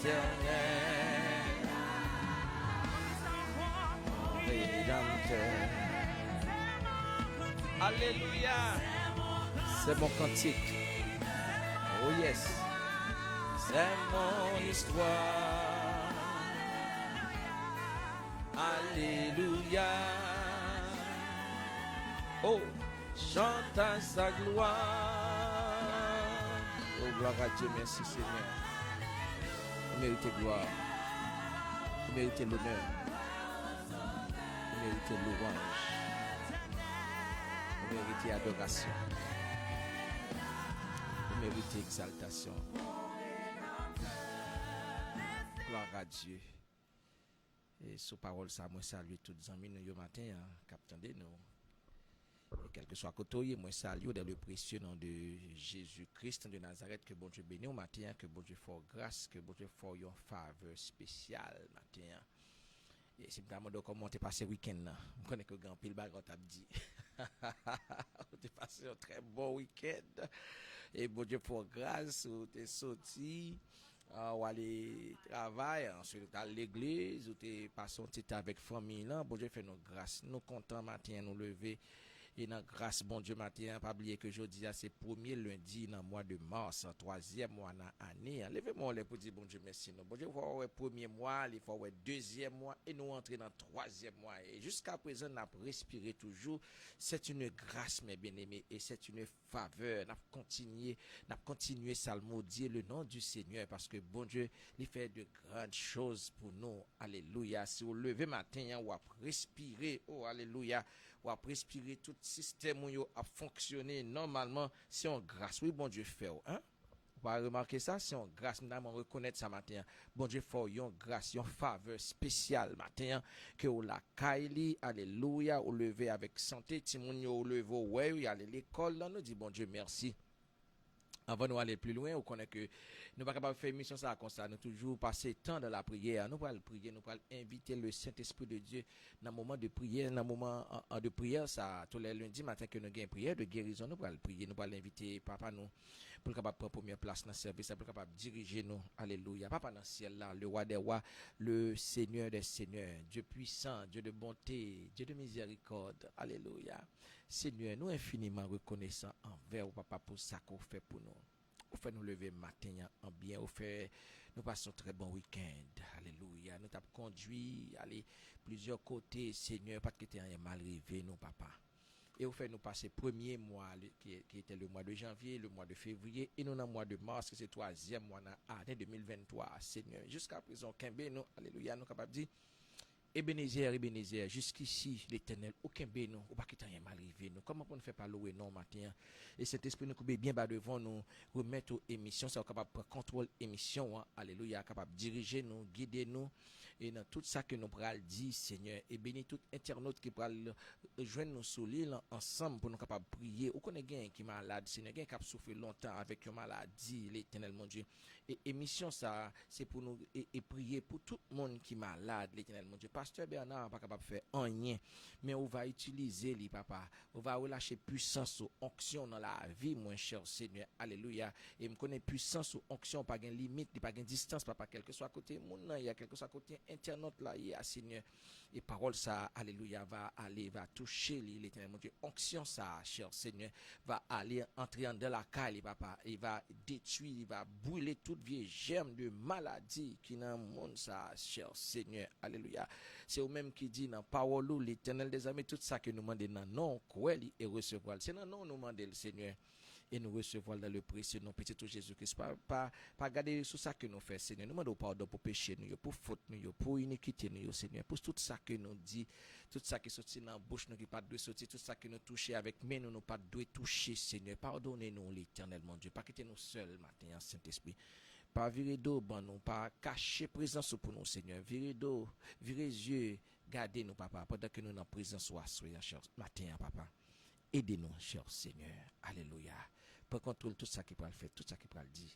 l'éternel, rédempteur. Alléluia, c'est mon cantique. Oh yes, c'est mon histoire. Alléluia. Oh, chante à sa gloire. Oh, gloire à Dieu, merci Seigneur. Vous méritez gloire. Vous méritez l'honneur. Vous méritez louange. Vous méritez adoration. Vous méritez exaltation. Gloire à Dieu. Et sous parole, ça, moi, salue tous les amis, nous, matin, capitaine de nous. Et quel que soit côté, moi, salue dans le précieux nom de Jésus-Christ de Nazareth, que bon Dieu bénisse au matin, que bon Dieu fasse grâce, que bon Dieu fasse une faveur spéciale matin. Et si vous me comment tu passé le week-end, je connais que grand pile bagarre t'a dit. Tu passé un très bon week-end. Et bon Dieu fasse grâce, tu es sorti. Ou aller travailler, ensuite à l'église, ou tu passes un petit temps avec famille là, bon Dieu fait nos grâces, nous contents matin nous lever et dans grâce bon Dieu matin, pas oublier que jeudi c'est premier lundi dans le mois de mars, troisième mois dans l'année. Levez-moi les pour dire bon Dieu merci nous. Bon Dieu faut ouais premier mois, il faut ouais deuxième mois et nous entrer dans troisième mois et jusqu'à présent n'a respiré toujours. C'est une grâce mes bien-aimés et c'est une faveur. N'a continuer salmodier le nom du Seigneur parce que bon Dieu, il fait de grandes choses pour nous. Alléluia. Si vous levez matin, ou à respirer, oh alléluia, ou à respirer tout système où a fonctionné normalement, c'est en grâce. Oui, bon Dieu fait, hein? Vous avez remarqué ça, c'est en grâce. Nous devons reconnaître ça matin. Bon Dieu fait une grâce, une faveur spéciale matin que vous la kaili, alléluia, vous levez avec santé, timounio, vous levez, ouais, allez l'école, là, nous dit bon Dieu merci. Avant de aller plus loin, on connaît que nous ne sommes pas capables de faire mission ça comme ça. Nous toujours passer temps dans la prière. Nous allons prier, nous allons inviter le Saint-Esprit de Dieu dans le moment de prière, dans le moment de prière, ça, tous les lundis matin que nous avons une prière de guérison, nous allons prier, nous allons inviter Papa nous pour le capable prendre première place dans le service, pour le capable diriger nous. Alléluia. Papa dans le ciel là, le roi des rois, le Seigneur des seigneurs, Dieu puissant, Dieu de bonté, Dieu de miséricorde. Alléluia. Seigneur, nous infiniment reconnaissants envers Papa pour ça qu'on fait pour nous. Vous fait nous lever matin en bien, vous fait nous passons un très bon week-end. Alléluia. Nous t'avons conduit aller plusieurs côtés, Seigneur, parce que tu es mal arrivé, nous, papa. Et vous fait nous passer premier mois qui était le mois de janvier, le mois de février, et nous dans le mois de mars, qui c'est le troisième mois dans l'année 2023, Seigneur. Jusqu'à présent, nous, alléluia, nous capables de dire, Ebenezer, jusqu'ici, l'éternel, aucun bénon, ou pas qu'il t'en ait mal arrivé, nous. Comment on ne fait pas louer non matin? Et cet esprit nous coupe bien bas devant nous, remettre aux émissions, c'est capable de prendre contrôle émission, hein? Alléluia, capable de diriger nous, guider nous, et dans tout ça que nous pral dire, Seigneur, et bénis tout internaute qui pral joindre nous sur l'île ensemble pour nous capables de prier. Ou qu'on est qui est malade, Seigneur, quelqu'un qui a souffert longtemps avec une maladie, l'éternel, mon Dieu. Et émission ça, c'est pour nous, et prier pour tout le monde qui est malade, l'éternel, mon Dieu. Pasteur Bernard pas capable de faire rien, mais on va utiliser les papa, on va relâcher puissance ou onction dans la vie, mon cher Seigneur, alléluia. Et me connaît puissance ou onction, pas de limite, pas de distance, papa, quel que soit côté monde, il y a quel que soit côté internaute là, il y a Seigneur. Et parole ça, alléluia, va aller, va toucher l'éternel, mon Dieu. Onction ça, cher Seigneur, va aller entrer dans la caille, papa, il va détruire, il va brûler toute vieille germe de maladie qui dans le monde ça, cher Seigneur, alléluia. C'est au même qui dit dans parole l'éternel des armées, tout ça que nous demandons dans non, quoi et recevoir. C'est dans non nous demandons le Seigneur et nous recevoir dans le précieux nom petit Jésus-Christ. Pas garder sur ça que nous faisons, Seigneur. Nous demandons pardon pour péché, nous, pour faute, nous, pour iniquité, nous, Seigneur. Pour tout ça que nous dit, tout ça qui sortit dans la bouche, nous qui pas de sortir, tout ça que nous touchons avec main, nous pas de toucher, Seigneur. Pardonnez-nous l'éternel, mon Dieu. Pas quitter nous seuls matin, Saint-Esprit. Pas virer d'eau, bon, nous, pas cacher présence pour nous, Seigneur. Virer d'eau, virer yeux, gardez nous, papa, pendant que nous dans présence matin, papa. Aidez-nous, cher Seigneur. Alléluia. Pour contrôler tout ça qui peut le faire, tout ça qui peut le dire.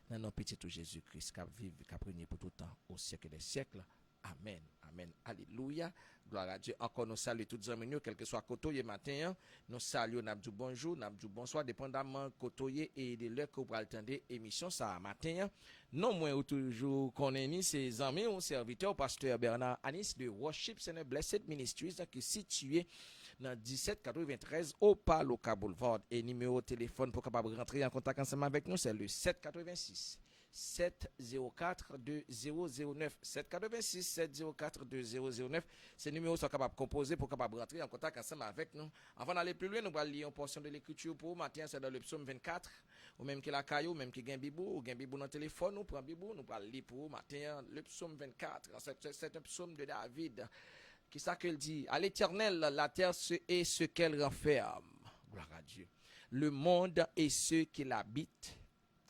Dans notre petit Jésus-Christ, qui vive, qui a régné pour tout le temps, au siècle des siècles. Amen. Amen. Amen. Alléluia. Gloire à Dieu. Encore nous saluons tous les amis, quel que soit côté matin. Nous saluons, nous disons bonjour, nous disons bonsoir, dépendamment côté et de l'heure que vous attendez l'émission ça matin. Non moins ou toujours connaît ses amis ou serviteurs, pasteur Bernard Anis de Worship Center Blessed Ministries qui est situé dans 1793 au Paloca Boulevard. Et numéro de téléphone pour capable rentrer en contact ensemble avec nous, c'est le 786 704 2009 786 704 2009. Ces numéros sont capables de composer pour capable rentrer en contact ensemble avec nous. Avant d'aller plus loin, nous allons lire une portion de l'écriture pour matin, c'est dans le psaume 24, ou même qui la caillou, ou même qui gagne bibou, ou gagne bibou dans le téléphone, nous prenons bibou, nous allons lire pour matin le psaume 24. C'est un psaume de David. Qui ça qu'il dit? À l'Éternel, la terre est ce qu'elle renferme. Gloire à Dieu. Le monde et ceux qui l'habitent.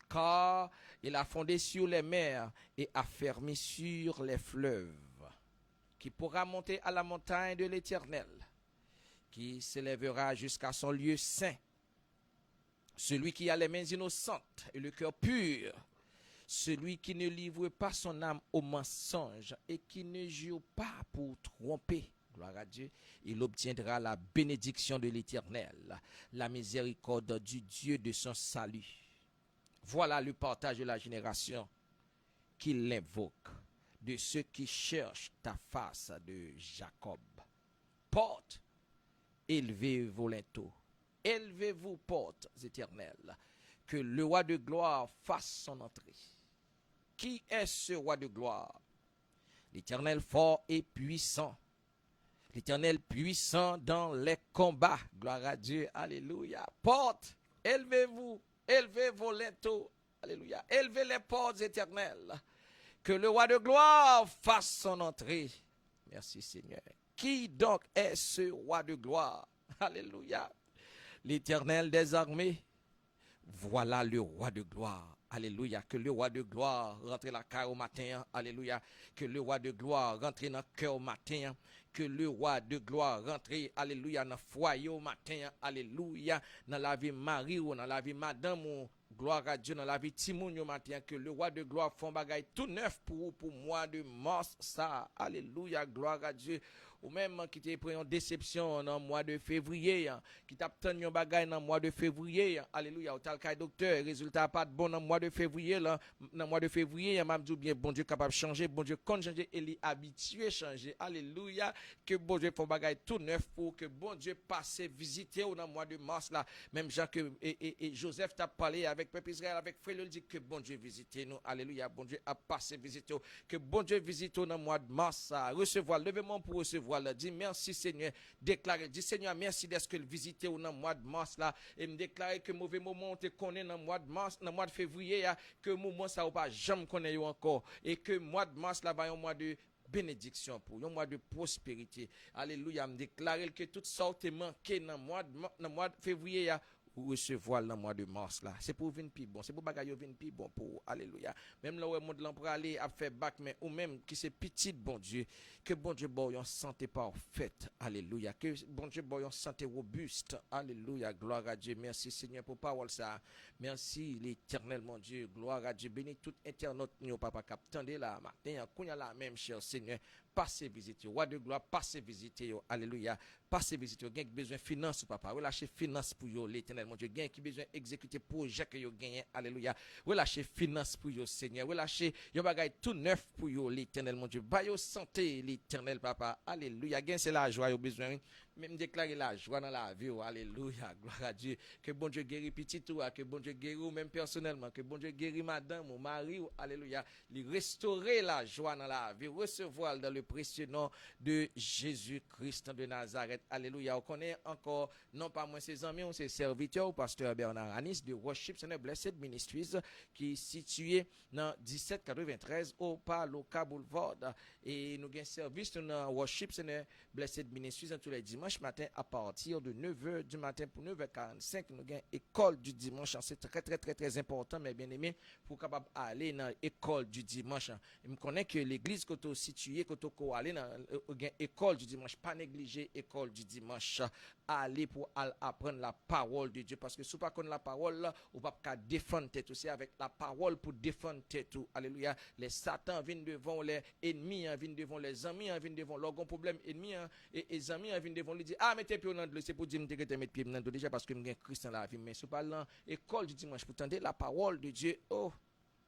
Car il a fondé sur les mers et a fermé sur les fleuves. Qui pourra monter à la montagne de l'Éternel, qui s'élèvera jusqu'à son lieu saint. Celui qui a les mains innocentes et le cœur pur. Celui qui ne livre pas son âme au mensonge et qui ne jure pas pour tromper. Gloire à Dieu. Il obtiendra la bénédiction de l'Éternel, la miséricorde du Dieu de son salut. Voilà le partage de la génération qui l'invoque, de ceux qui cherchent ta face de Jacob. Porte, élevez-vous linteaux, élevez-vous portes éternelles, que le roi de gloire fasse son entrée. Qui est ce roi de gloire? L'Éternel fort et puissant. L'Éternel puissant dans les combats. Gloire à Dieu. Alléluia. Porte, élevez-vous. Élevez vos linteaux. Alléluia. Élevez les portes éternelles. Que le roi de gloire fasse son entrée. Merci Seigneur. Qui donc est ce roi de gloire? Alléluia. L'Éternel des armées. Voilà le roi de gloire. Alléluia. Que le roi de gloire rentre la caille au matin. Alléluia. Que le roi de gloire rentre dans le cœur au matin. Que le roi de gloire rentre, alléluia, dans le foyer au matin. Alléluia. Dans la vie Marie ou dans la vie madame ou gloire à Dieu dans la vie Timoun au matin. Que le roi de gloire font bagaille tout neuf pour moi de mars ça. Alléluia. Gloire à Dieu. Ou même qui t'a pris une déception dans le mois de février, qui t'a obtenu un bagage dans le mois de février, alléluia, ou tel cas docteur, résultat pas de bon dans le mois de février, là, dans le mois de février, m'a dit bien, bon Dieu capable de changer, bon Dieu compte changer, et les habitué changer, alléluia, que bon Dieu fait un bagage tout neuf pour que bon Dieu passe visiter dans le mois de mars, là, même Jean que, et Joseph t'a parlé avec peuple Israël, avec frère, il dit que bon Dieu visite nous, alléluia, bon Dieu a passé visiter, que bon Dieu visite dans le mois de mars, recevoir, levez-moi pour recevoir. Dit merci Seigneur, déclaré, dit Seigneur merci d'être que le visiter dans le mois de mars là et me déclarer que mauvais moment on te connaît dans le mois de mars, dans le mois de février que moment ça ou pas jamais connaît encore et que mois de mars là va un mois de bénédiction pour un mois de prospérité. Alléluia, me déclarer que toute sorte manqué dans le mois de février ou recevoir dans le mois de mars là. C'est pour venir plus bon, c'est pour bagaille venir plus bon pour alléluia. Même là où monde l'emprunt aller a fait bac mais ou même qui c'est petit bon Dieu, que bon Dieu bon une santé parfaite. Alléluia. Que bon Dieu bon une santé robuste. Alléluia. Gloire à Dieu. Merci Seigneur pour parole ça. Merci l'Éternel mon Dieu. Gloire à Dieu. Bénis tout internaute nous papa cap tendez là matin kounya la même cher Seigneur. Passez visiter roi de gloire, passez visiter alléluia. Passez visiter gain besoin finance papa. Relâchez finance pour yo l'Éternel mon Dieu. Gain qui besoin exécuter projet que yo gagné. Alléluia. Relâchez finance pour yo Seigneur. Relâchez yo bagay tout neuf pour yo l'Éternel mon Dieu. Ba yo santé l'Éternel papa. Alléluia. Gain c'est la joie yo besoin. Même déclarer la joie dans la vie. Alléluia. Gloire à Dieu. Que bon Dieu guérit petit tout, que bon Dieu guérit ou même personnellement, que bon Dieu guérit madame ou mari alléluia. Lui restaurer la joie dans la vie, recevoir dans le précieux nom de Jésus-Christ de Nazareth. Alléluia. On connaît encore non pas moi ses amis, on ses serviteurs au pasteur Bernard Anis de Worship Center Blessed Ministries qui est situé dans 1793 au Paloca Boulevard et nous avons service dans Worship Center Blessed Ministries tous les dimanches dimanche matin à partir de 9h du matin pour 9h45. Nous avons école du dimanche. C'est très, très, très, très important, mes bien-aimés, pour capable aller dans l'école du dimanche. Je me connais que l'église que tu as située, que tu as aller dans l'école du dimanche, pas négliger l'école du dimanche. Aller pour apprendre la parole de Dieu. Parce que si vous ne connaissez pas la parole, vous ne pouvez pas défendre tête. C'est avec la parole pour défendre tête. Alléluia. Les satans viennent devant les ennemis, viennent devant les amis, viennent devant leur problème ennemi et les amis viennent devant lui dire ah mettez pied dans l'eau, c'est pour dire que mettre pied dans l'eau déjà parce que j'ai Christ dans la vie. Mais si vous parlez l'école du dimanche pour tendre la parole de Dieu,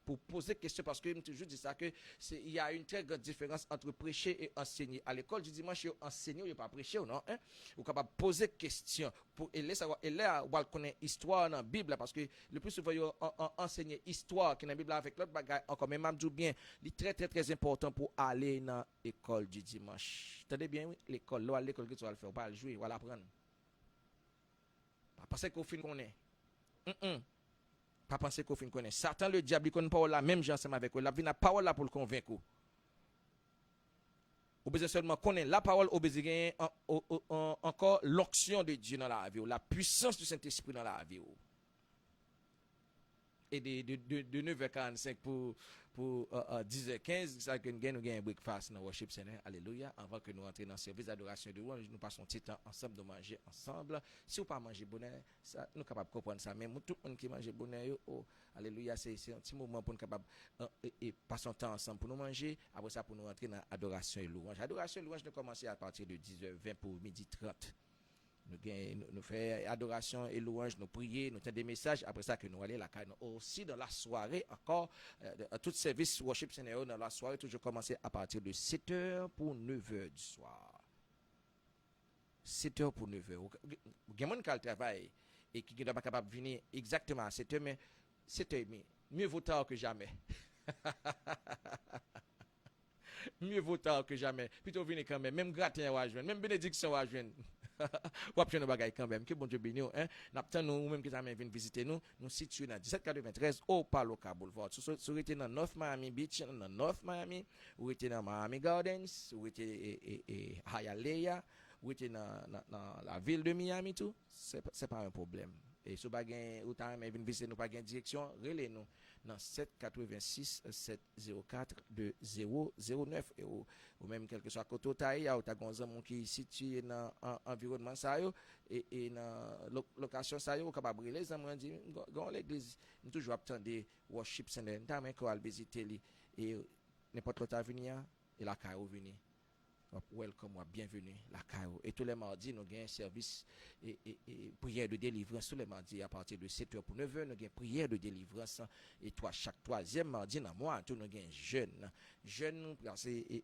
pour poser question, parce que je toujours dit ça, que il y a une très grande différence entre prêcher et enseigner. À l'école du dimanche, enseigner, il n'y a pas prêcher, non? Hein? Vous êtes capable de poser question. Pour là, vous connaissez l'histoire dans la Bible, parce que le plus souvent, vous enseignez l'histoire qui est dans la Bible avec l'autre bagage. Encore même, je dis bien, c'est très, très, très important pour aller dans l'école du dimanche. Attendez bien, oui? L'école, là, l'école que tu vas le faire, vous va le jouer, vous va l'apprendre. Pas penser qu'au fin qu'on est. Pas penser qu'on fin connaît. Satan, le diable, il connaît pas la même gens ensemble avec vous. La vie n'a pas là pour le convaincre. Vous besoin seulement connaître la parole, vous besoin encore l'onction de Dieu dans la vie, la puissance du Saint-Esprit dans la vie. Et de 9h45 pour 10h15, ça que nous gagnons un breakfast dans Worship Center. Alléluia. Avant que nous entrions dans le service d'adoration de louange, nous passons petit temps ensemble de manger ensemble. Si vous ne pas manger bonheur, ça, nous sommes capables de comprendre ça. Mais tout le monde qui mange bonheur, alléluia, c'est un petit moment pour nous capable et passer temps ensemble pour nous manger. Après ça, pour nous entrer dans l'adoration et louange. L'adoration et louange, nous commençons à partir de 10h20 pour 12h30. Nous faisons adoration et louange, nous prions, nous tenons des messages. Après ça, que nous allons à la caille. Aussi, dans la soirée, encore, tout service worship scénario dans la soirée, toujours commencer à partir de 7h pour 9h du soir. 7h pour 9h. Il y a des gens qui travaillent et qui ne sont pas capables de venir exactement à 7h, mais 7h30. Mieux vaut tard que jamais. Mieux vaut tard que jamais. Plutôt venir quand même. Même gratin à joindre, même bénédiction à joindre. Ou après nos bagailles quand même. Que bon Dieu bénisse. N'attend nous même qui t'amène venir visiter nous. Nous situons dans 1793 au Paloca Boulevard. Si vous êtes dans North Miami Beach, dans North Miami, ou êtes dans Miami Gardens, ou êtes Hialeah, ou êtes dans la ville de Miami tout, c'est pas un problème. Et si vous avez ou venir visiter nous pas gain direction, relais nous dans 786 704 2009 ou même quelque soit côté taille ou ta gonzam qui situé dans environnement ça et dans location ça yo capable les amis dit gon l'église toujours attendre worship center ta mais ko al visiter et n'importe l'autre venir et la caille venir welcome, bienvenue, la CAO. Et tous les mardis, nous avons un service et prière de délivrance. Tous les mardis, à partir de 7h pour 9h, nous avons prière de délivrance. Et chaque troisième mardi dans le mois, nous avons jeûne. Jeûne,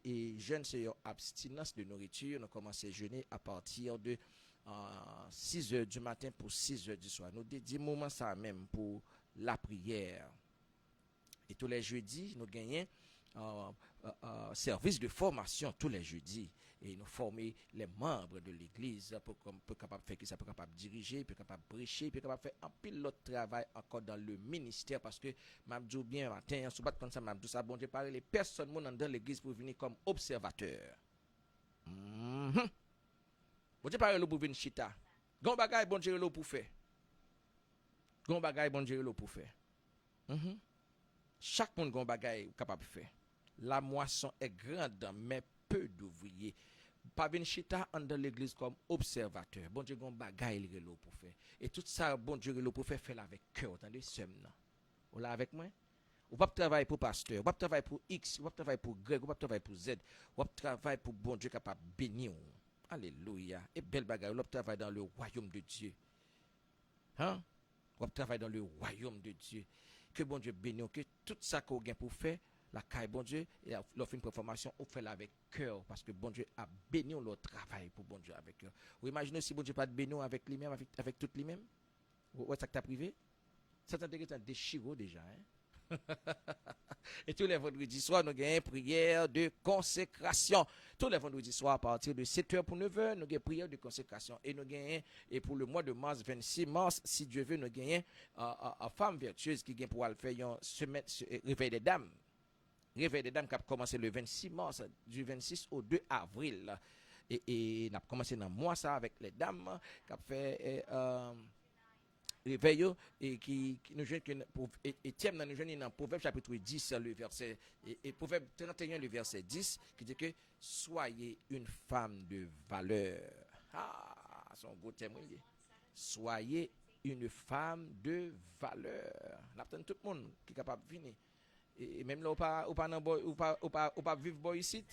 et jeûne, c'est une abstinence de nourriture. Nous commençons à jeûner à partir de 6h du matin pour 6h du soir. Nous dédions ça même pour la prière. Et tous les jeudis, nous gagnons service de formation tous les jeudis et nous former les membres de l'église pour capable faire que ça peut capable diriger, peut capable prêcher, peut capable faire un pilote travail encore dans le ministère parce que m'abdou bien matin sous bat comme ça m'abdou ça bon Dieu parler les personnes dans l'église pour venir comme observateur. Bon Dieu parler pour venir chita. Gon bagay bon Dieu pour faire. Gon bagay bon Dieu pour faire. Chaque monde gon bagay capable faire. La moisson est grande, mais peu d'ouvriers. Pas venir chita dans l'église comme observateur. Bon Dieu, gon bagay il relo pour faire. Et tout ça, bon Dieu, relo pour faire avec cœur. Attendez, somme là. Vous là avec moi? Ou pas travailler pour pasteur, ou pas travailler pour X, ou pas travailler pour Greg, ou pas travailler pour Z, ou pas travailler pour bon Dieu capable bénir. Alléluia. Et belle bagay, ou pas travailler dans le royaume de Dieu. Hein? Ou pas travailler dans le royaume de Dieu. Que bon Dieu bénisse, que tout ça qu'on a pour faire, la caille bon Dieu, et l'offre une performance, on fait avec cœur, parce que bon Dieu a béni le travail pour bon Dieu avec cœur. Vous imaginez si bon Dieu pas de béni avec lui-même, avec tout lui-même? Où est-ce que tu as privé? Ça t'a été un déchiré déjà, hein? Et tous les vendredis soirs, nous avons une prière de consécration. Tous les vendredis soirs, à partir de 7h pour 9h, nous avons une prière de consécration. Et nous avons, et pour le mois de mars, 26 mars, si Dieu veut, nous avons une femme vertueuse qui vient pour faire un semaine réveil des dames. Réveil des dames qui a commencé le 26 mars, du 26 au 2 avril. Et n'a commencé dans mois ça avec les dames qui a fait réveil et qui nous jeune que et thème dans nous jeune dans Proverbe chapitre 10 le verset et Proverbe 31 le verset 10 qui dit que soyez une femme de valeur. Ah, son gros thème. Soyez une femme de valeur. N'attend tout le monde qui est capable de venir. Et même là, ou pas vivre boy ici,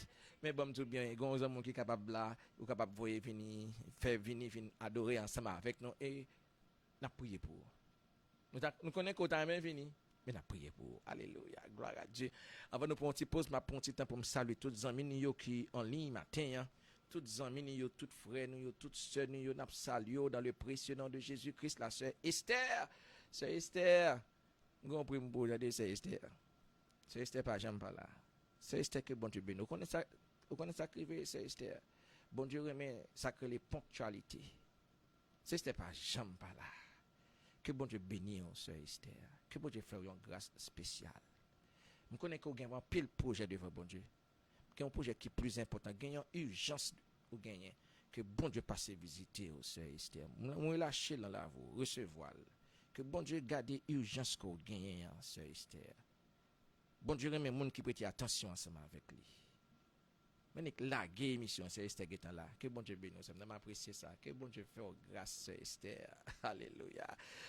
mais bon, tout bien, il y a des gens qui sont capables là, ou capables de venir, faire venir, adorer ensemble avec nous, et nous prions pour. Nous connaissons qu'on a même fini, mais nous prions pour. Alléluia, gloire à Dieu. Avant de prendre une petite pause, je prends un petit temps pour me saluer tous les amis qui sont en ligne matin. Tous les amis, tous frères, toutes sœurs, nous saluons dans le précieux nom de Jésus-Christ, la sœur Esther. Sœur Esther, nous avons pris un beau de sœur Esther. Sœur Esther, pas jamais pas là. Sœur Esther, que bon Dieu bénisse. Vous connaissez ça crier, Sœur Esther. Bon Dieu remet sacré les ponctualités. Sœur Esther, pas jamais pas là. Que bon Dieu bénisse, Sœur Esther. Que bon Dieu fasse une grâce spéciale. Je connais que vous avez un pile projet devant bon Dieu. Un projet qui est plus important, gagnant urgence ou gagner que bon Dieu passe visiter au Sœur Esther. Moi lâcher dans la vous recevoir que bon Dieu garde urgence que vous gagnez Sœur Esther. Bon Dieu remet monde qui prête attention ensemble avec lui. Mais la mission Sœur Esther est là. Que bon Dieu bénisse, ça m'apprécie ça. Que bon Dieu fait grâce Sœur Esther. Alléluia.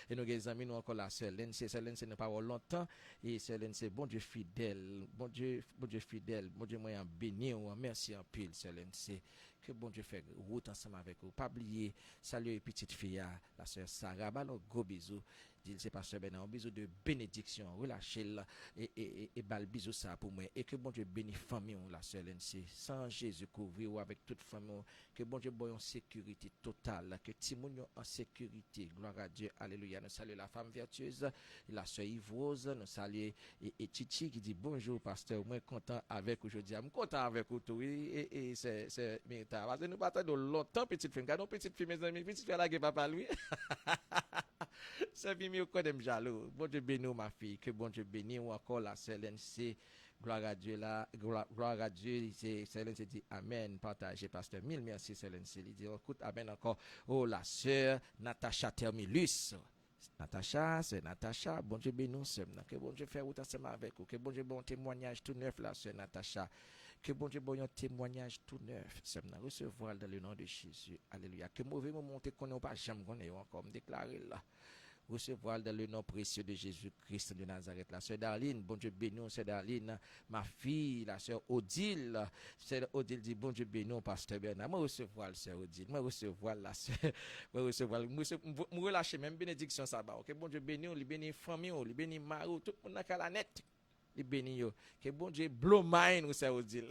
Et nous les amis nous encore la Sœur Lène, Sœur Lène c'est ne pas longtemps et Sœur Lène c'est bon Dieu fidèle, bon Dieu fidèle, bon Dieu moyen béni ou merci en pile Sœur Lène c'est que bon Dieu fait route ensemble avec vous. Pas oublier saluer petite fille la Sœur Sarah, bah gros bisous. Dit c'est pasteur Bernard, un bisou de bénédiction, relâchez et bal bisou ça pour moi et que bon Dieu bénisse famille la Sœur Lène sans Jésus couvrir avec toute famille que bon Dieu boy en sécurité totale que Timoun en sécurité gloire à Dieu alléluia nous saluons la femme vertueuse la Sœur Yvrose nous saluons et Titi qui dit bonjour pasteur moi content avec aujourd'hui je suis content avec vous tout et c'est mérita parce que nous partons de longtemps petite fille regardons petite fille mes amis petite fille là qui papa lui c'est bien mieux qu'on aime jaloux. Bon Dieu bénisse ma fille, que bon Dieu bénisse ou encore la Célène c'est gloire à Dieu là, gloire à Dieu, c'est Célène c'est dit amen, partagez pasteur. Mille merci Célène c'est dit écoute amen encore. Oh la sœur Natacha Termilus. Natacha, c'est Natacha, bon Dieu bénisse, que bon Dieu fait route ensemble avec vous, que bon Dieu bon témoignage tout neuf la sœur Natacha. Que bon Dieu bon témoignage tout neuf, c'est recevoir dans le nom de Jésus. Alléluia. Que mauvais moment qu'on n'a pas jamais qu'on encore me déclarer là. Recevoir dans le nom précieux de Jésus-Christ de Nazareth. La sœur Darline, bon Dieu bénisse, sœur Darline, ma fille, la sœur Odile. Sœur Odile dit, bon Dieu bénisse, pasteur Bernard. Moi recevoir la sœur Odile, moi recevoir la sœur, moi recevoir, moi relâcher même bénédiction ça va. Ok, bon Dieu bénisse, il bénisse famille, il bénisse Marou, tout le monde dans la net. Il bénisse yo. Que bon Dieu blow mind ou sœur Odile.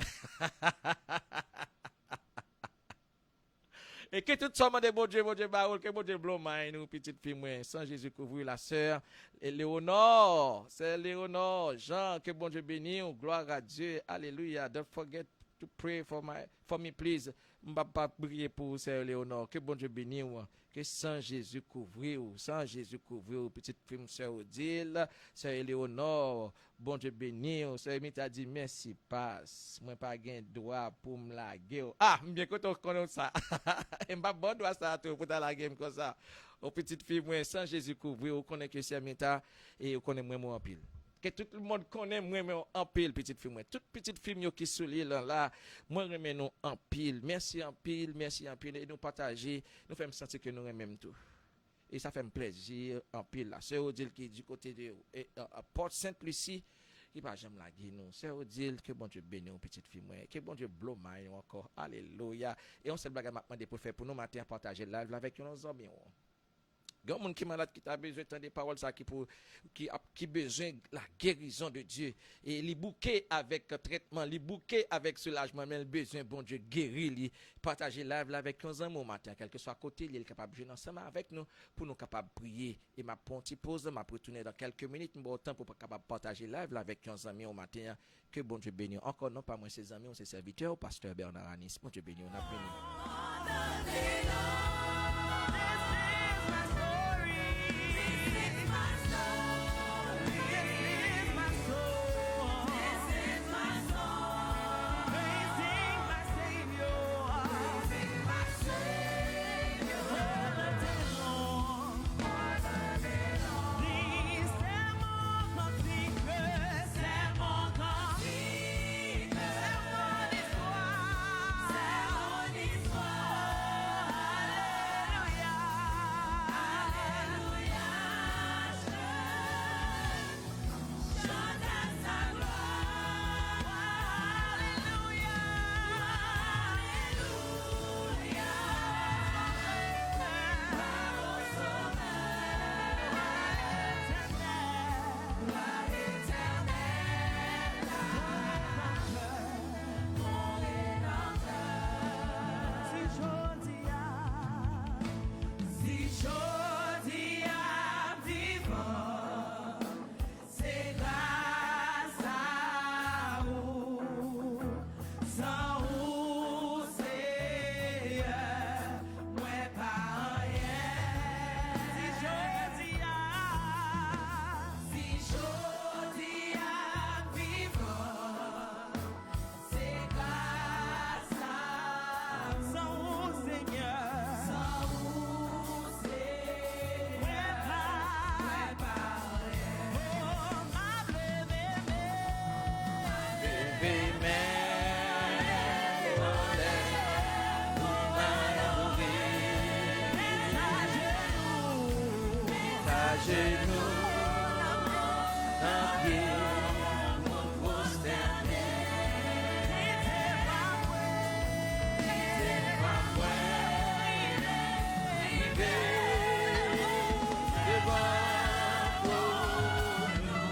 Et que tout ça de bon Dieu, barol, que bon Dieu blow mind ou petite fille moi, sans Jésus couvrir la sœur Léonore, c'est Léonore, Jean, que bon Dieu bénisse, gloire à Dieu, alléluia. Don't forget to pray for me please. M'pa pas prier pour sœur Léonore, que bon Dieu bénisse, que sans Jésus couvrir, petite fille sœur Odile, sœur Léonore, bon Dieu bénisse, sœur Mita dit merci passe, moi pas gain droit pour me laguer. Ah, bien que tu connais ça. M'pa bon droit ça pour ta laguer comme ça. Aux petites filles moi sans Jésus couvrir, on connaît que sœur Mita et on connaît moi en pile. Que tout le monde connaît moi en pile petite fille moi toute petite fille qui soulier là moi remet nous en pile merci en pile et nous partager nous faire sentir que nous aimons tout et ça fait un plaisir en pile là c'est Odile qui du côté de Porte Sainte-Lucie qui va jamais la guider nous c'est Odile que bon Dieu bénisse petite fille moi que bon Dieu blow my encore alléluia et on se blague maintenant pour faire pour nous matin partager live avec nos amis. Il y a des gens qui sont malades qui ont besoin de des paroles qui besoin de la guérison de Dieu. Et les bouquets avec traitement, les bouquets avec soulagement, mais le besoin, bon Dieu, guérir, li, partager live avec nos amis au matin, quel que soit côté, il est capable de jouer ensemble avec nous pour nous capables de prier. Et ma petite pause, ma retourner dans quelques minutes, mais autant pour capable partager live avec nos amis au matin. Que bon Dieu bénisse. Encore non, pas moi, ses amis, on ses serviteurs, pasteur Bernard Anis. Bon Dieu bénisse, on a béni. genoux en pied pour prosterner. C'est pas vrai, devant pour nous.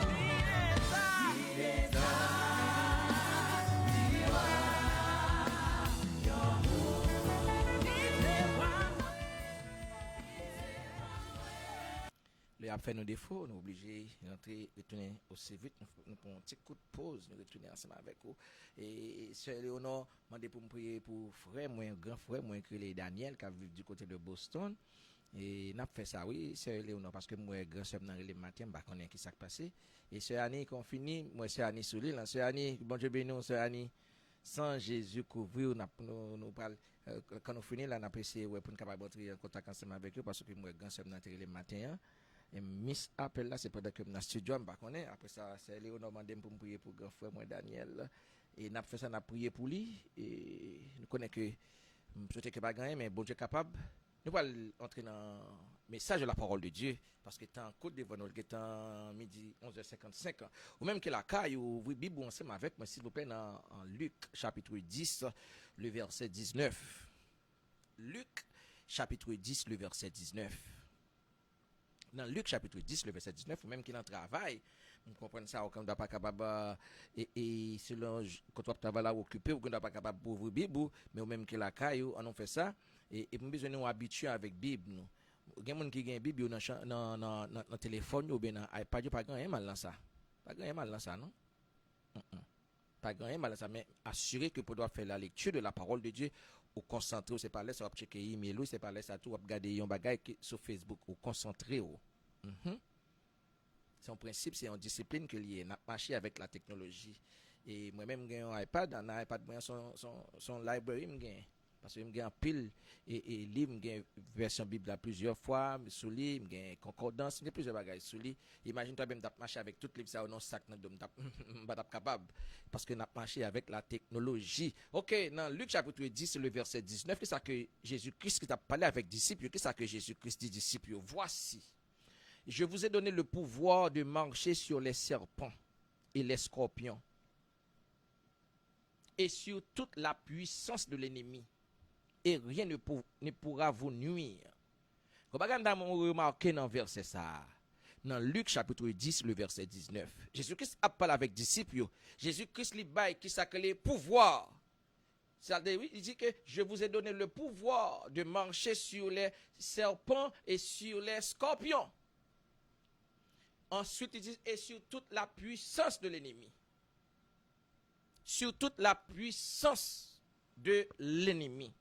Il est le a fait nos défauts, nous sommes obligés d'entrer, retourner aussi vite, nous prenons un petit coup de pause, nous retourner ensemble avec vous. Et Sœur Léonore m'a demandé pour me prier pour frère, moi, un grand frère, moi, écrit Daniel, qui vit du côté de Boston. Et n'a fait ça, oui, Sœur Léonore, parce que moi, grand soeur, dans le matin, je ne sais pas qui s'est passé. Et Sœur Annie, quand on finit, moi, Sœur Annie sous l'île, Sœur Annie, bon Dieu béni, Sœur Annie, sans Jésus couvrir, nous parle. Quand on finit, là, on a essayé pour nous capable entrer en contact ensemble avec eux, parce que moi, grand soeur, dans le matin, et Miss appel là, c'est pendant que je suis dans le studio, je ne sais pas. Après ça, c'est Léonore demandé pour me prier pour grand frère, moi, Daniel. Et nous fait ça, nous avons prié pour lui. Et nous connaissons que, peut-être que pas gagné, mais bon Dieu est capable. Nous allons entrer dans le message de la parole de Dieu. Parce que tant Côte d'Ivoire, nous sommes midi 11h55. Ou même que la caille, ou vous Bible ensemble avec moi, s'il vous plaît, dans Luc, chapitre 10, le verset 19. Luc, chapitre 10, le verset 19. Dans Luc chapitre 10, le verset 19, ou même qui est en travail, vous comprenez ça, on ne doit pas capable, et selon, quand on travaille là, occupé, on ne doit pas capable pour vous Bible, mais ou même qui la caille, on fait ça, et nous besoin nous habituer avec Bible, nous. Il y a des gens qui ont Bible dans le téléphone, ou bien dans l'iPad, pas grand mal dans ça. Pas grand mal dans ça, non? Pas grand mal dans ça, mais assurer que pour pouvoir faire la lecture de la parole de Dieu, ou concentré, c'est pas là, ça va checker email, c'est pas là, ça tout, va regarder un bagage sur Facebook, ou concentré. C'est un principe, c'est une discipline que lié, n'a marché avec la technologie. Et moi-même, j'ai un iPad, dans l'iPad, son library, parce que j'ai un pile et livre, j'ai version Bible plusieurs fois, sous lui, j'ai concordance, j'ai plusieurs bagages sous lui. Imagine-toi même d'ap marcher avec tout livre ça ou non sac pas capable parce que n'a marché avec la technologie. OK, dans Luc chapitre 10 le verset 19, c'est ça que Jésus-Christ qui t'a parlé avec disciples, c'est ça que Jésus-Christ dit disciples, voici, je vous ai donné le pouvoir de marcher sur les serpents et les scorpions et sur toute la puissance de l'ennemi. Et rien ne pourra vous nuire. Vous remarquez dans le verset ça. Dans Luc chapitre 10, le verset 19. Jésus-Christ a parlé avec les disciples. Jésus-Christ lui baille qui s'appelle pouvoir. Il dit que je vous ai donné le pouvoir de marcher sur les serpents et sur les scorpions. Ensuite, il dit et sur toute la puissance de l'ennemi. Sur toute la puissance de l'ennemi.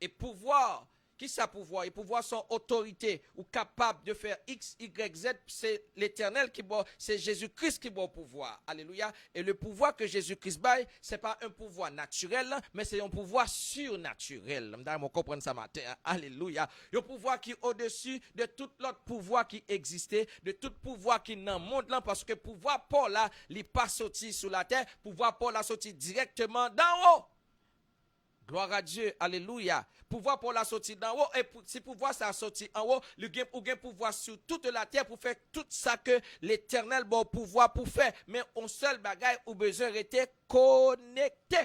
Et pouvoir, qui ça pouvoir? Et pouvoir son autorité ou capable de faire X, Y, Z, c'est l'Éternel qui boit, c'est Jésus-Christ qui boit au pouvoir. Alléluia. Et le pouvoir que Jésus-Christ baille, c'est pas un pouvoir naturel, mais c'est un pouvoir surnaturel. On comprend ça matin. Alléluia. Un pouvoir qui est au-dessus de tout l'autre pouvoir qui existait, de tout pouvoir qui est dans le monde là, parce que pouvoir Paul là, il n'est pas sorti sur la terre, pouvoir Paul a sorti directement d'en haut. Gloire à Dieu, alléluia. Pouvoir pour la sortie d'en haut, et si pouvoir ça sorti en haut, le gain pouvoir sur toute la terre pour faire tout ça que l'Éternel bon pouvoir pour faire. Mais on seul bagaille ou besoin rester connecté.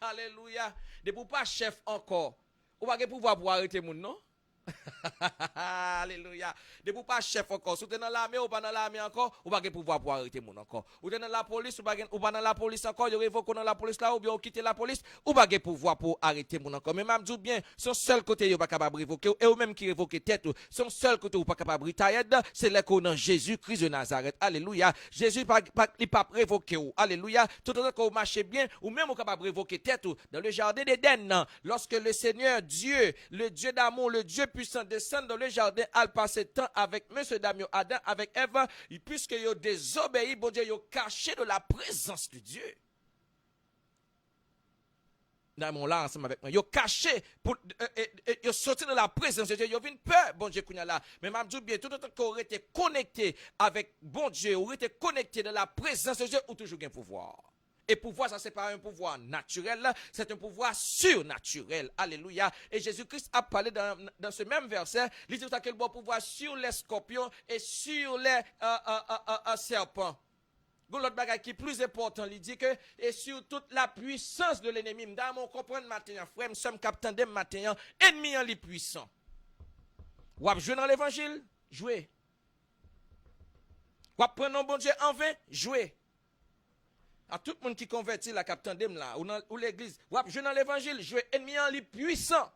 Alléluia. De pour pas chef encore. Ou pas pouvoir pour arrêter mon non? Alléluia. De pour pas chef encore. Si vous êtes dans l'armée ou pas dans l'armée encore, ou pas pouvoir pour arrêter mon encore. Ou êtes dans la police ou pas dans la police encore, vous révoquez dans la police là ou bien vous quittez la police, ou pas pouvoir pour arrêter mon encore. Mais même dis bien, son seul côté vous pas capable révoquer et ou même qui révoquer tête, son seul côté vous pas capable retirer, c'est le qu'on Jésus-Christ de Nazareth. Alléluia. Jésus il pas révoquer ou. Alléluia. Tout le temps que vous marchez bien ou même vous capable révoquer tête dans le jardin d'Éden, lorsque le Seigneur Dieu, le Dieu d'amour, le Dieu puissant descend dans le jardin, al passer temps avec monsieur Damien Adam, avec Eva, puisque ils ont désobéi, bon Dieu, ils ont caché de la présence de Dieu. Dans là ensemble avec moi, ils ont caché, ils ont sorti de la présence de Dieu, ils ont vu une peur, bon Dieu, là. Mais m'a dit bien, tout le temps qu'on aurait été connecté avec bon Dieu, on aurait été connecté de la présence de Dieu, ou toujours un pouvoir. Et pouvoir, ça c'est pas un pouvoir naturel, c'est un pouvoir surnaturel. Alléluia. Et Jésus-Christ a parlé dans ce même verset, il dit qu'il a pouvoir sur les scorpions et sur les serpents. L'autre bagage qui est plus important, il dit que et sur toute la puissance de l'ennemi. M'dame, on comprend maintenant, frère, nous sommes capitaines de maintenant, ennemi en les puissants. Ou à jouer dans l'évangile, jouer. Ou à prendre un bon Dieu en vain, jouer. À tout le monde qui convertit la capitaine d'em là, ou l'église, ou à jouer dans l'évangile, jouer ennemi en les puissants.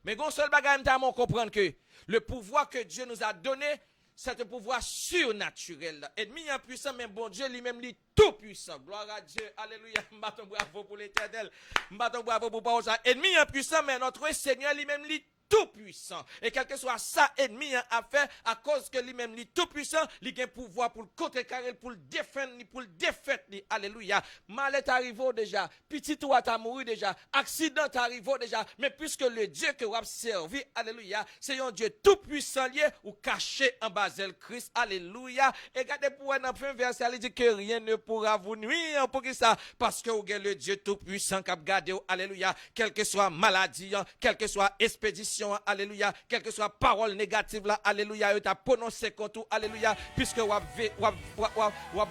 Mais gon seul bagage, on comprendre que le pouvoir que Dieu nous a donné, c'est un pouvoir surnaturel. Ennemi en puissant, mais bon Dieu lui-même, lui tout puissant. Gloire à Dieu. Alléluia. M'battons bravo pour l'éternel. M'battons bravo pour parole ça. Ennemi en puissant, mais notre Seigneur lui-même, lui tout puissant. Et quel que soit ça, ennemi a fait, à cause que lui-même, lui tout puissant, il a un pouvoir pour le contrecarrer, pour le défendre, pour le défaire. Alléluia. Mal est arrivé déjà. Petit toi t'as mouru déjà. Accident arrivé déjà. Mais puisque le Dieu que vous avez servi, alléluia, c'est un Dieu tout puissant lié ou caché en Basel Christ. Alléluia. Et regardez pour un fin verset, il dit que rien ne pourra vous nuire. Pour qui ça? Parce que vous avez le Dieu tout puissant qui a gardé. Alléluia. Quelle que soit maladie, quelle que soit expédition, alléluia, quelle que soit parole négative là, alléluia, tu as prononcé contre, alléluia, puisque vous avez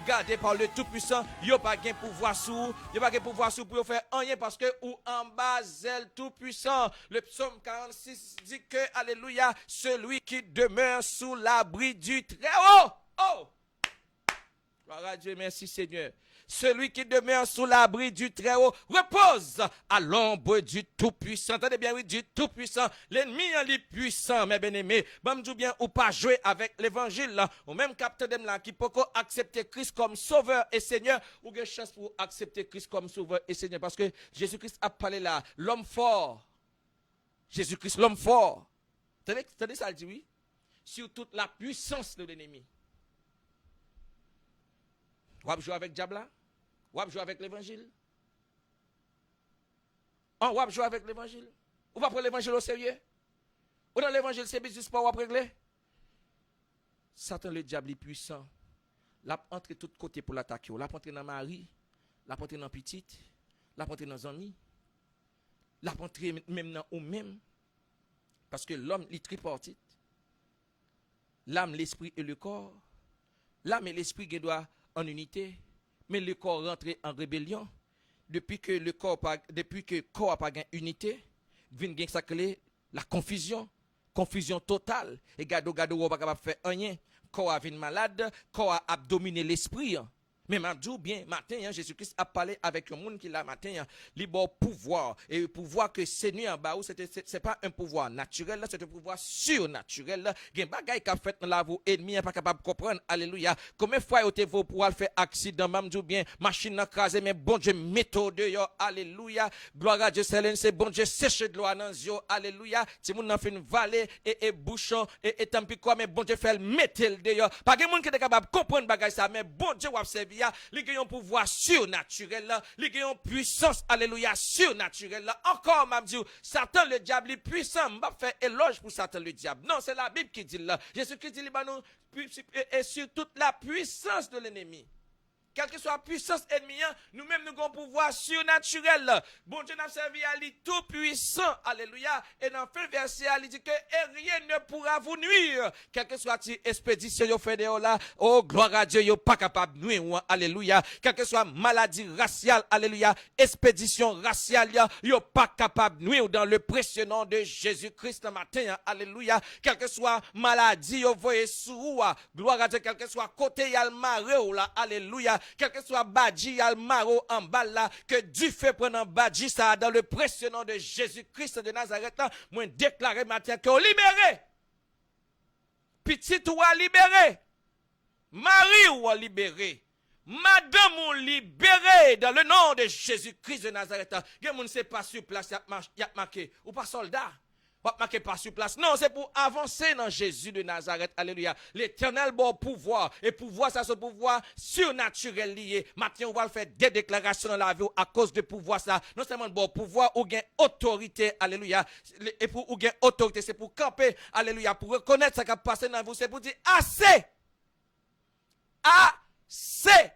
gardé par le Tout-Puissant, il n'y a pas de pouvoir sous, pour faire rien parce que ou en bas, le Tout-Puissant. Le psaume 46 dit que, alléluia, celui qui demeure sous l'abri du Très-Haut. Oh! Gloire à Dieu, merci Seigneur. Celui qui demeure sous l'abri du Très-Haut repose à l'ombre du Tout-Puissant. Entendez bien, oui, du Tout-Puissant. L'ennemi est puissant, mes bien-aimés. Bon, je bien, ou pas jouer avec l'évangile, là. Ou même capteur là, qui peut accepter Christ comme sauveur et Seigneur, ou une chance pour accepter Christ comme sauveur et Seigneur. Parce que Jésus-Christ a parlé là, l'homme fort. Jésus-Christ, l'homme fort. Entendez ça, il dit oui? Sur toute la puissance de l'ennemi. Ou va jouer avec diable là? Ou va jouer avec l'évangile? Ou va jouer avec l'évangile? Ou va prendre l'évangile au sérieux? Ou dans l'évangile, c'est business pour régler? Satan, le diable, est puissant. L'a entré de tous côtés pour l'attaquer. L'a entré dans Marie, l'a entré dans petite, l'a entré dans amis, l'a entré même dans ou même. Parce que l'homme, il est tripartite. L'âme, l'esprit et le corps. L'âme et l'esprit doivent en unité, mais le corps rentre en rébellion. Depuis que le corps n'a pas gagné unité, vient la confusion totale. Et gado on pas capable faire rien. Corps a vient malade, corps a dominé l'esprit. Mais m'abdou bien matin, Jésus-Christ a parlé avec un monde qui l'a matin, libre pouvoir et le pouvoir que Seigneur ba ou c'est pas un pouvoir naturel, c'est un pouvoir surnaturel. Gen bagay qu'a fait dans la vous ennemi pas capable comprendre. Alléluia. Combien fois vous pour pouvoir faire accident, m'abdou bien, machine crasé mais bon Dieu méthode yo. Alléluia. Gloire à Dieu, c'est bon Dieu sèche de l'eau dans yo. Alléluia. Si moun nan fait une vallée et bouchon et tant pis quoi mais bon Dieu fait le mettre de yo. Pas gen moun qui est capable comprendre bagay ça mais bon Dieu va servir. Il y a un pouvoir surnaturel, il y a une puissance, alléluia, surnaturelle. Encore, m'a dit, Satan le diable est puissant. Je vais faire éloge pour Satan le diable. Non, c'est la Bible qui dit là. Jésus-Christ dit, et sur toute la puissance de l'ennemi. Quelle que soit la puissance ennemie, nous-mêmes nous avons un pouvoir surnaturel. Bon Dieu n'a servi à lui tout puissant. Alléluia. Et dans le verset, il dit que rien ne pourra vous nuire. Quelle que soit l'expédition que vous faites là, oh gloire à Dieu, vous n'êtes pas capable de nuire. Alléluia. Quelle que soit maladie raciale, alléluia, expédition raciale, vous n'êtes pas capable de nuire dans le précieux nom de Jésus-Christ ce matin. Alléluia. Quelle que soit maladie, vous voyez sous gloire à Dieu, quel que soit côté, il y a le maré là. Alléluia. Quel que soit Badji, Almaro, en bas là, que Dieu fait prendre en Badji, ça dans le précieux nom de Jésus-Christ de Nazareth, là, moi déclaré matin qu'on libéré. Petit ou a libéré. Marie ou a libéré. Madame ou libéré dans le nom de Jésus-Christ de Nazareth. Il y a c'est pas sur place, il y a marqué, ou pas soldat. Marqué pas sur place. Non, c'est pour avancer dans Jésus de Nazareth. Alléluia. L'éternel bon pouvoir. Et pouvoir, ça, c'est pouvoir surnaturel lié. Maintenant, on va faire des déclarations dans la vie à cause de pouvoir, ça. Non seulement bon pouvoir, ou gain autorité. Alléluia. Et pour ou gain autorité, c'est pour camper. Alléluia. Pour reconnaître ce qui a passé dans vous, c'est pour dire assez. Assez.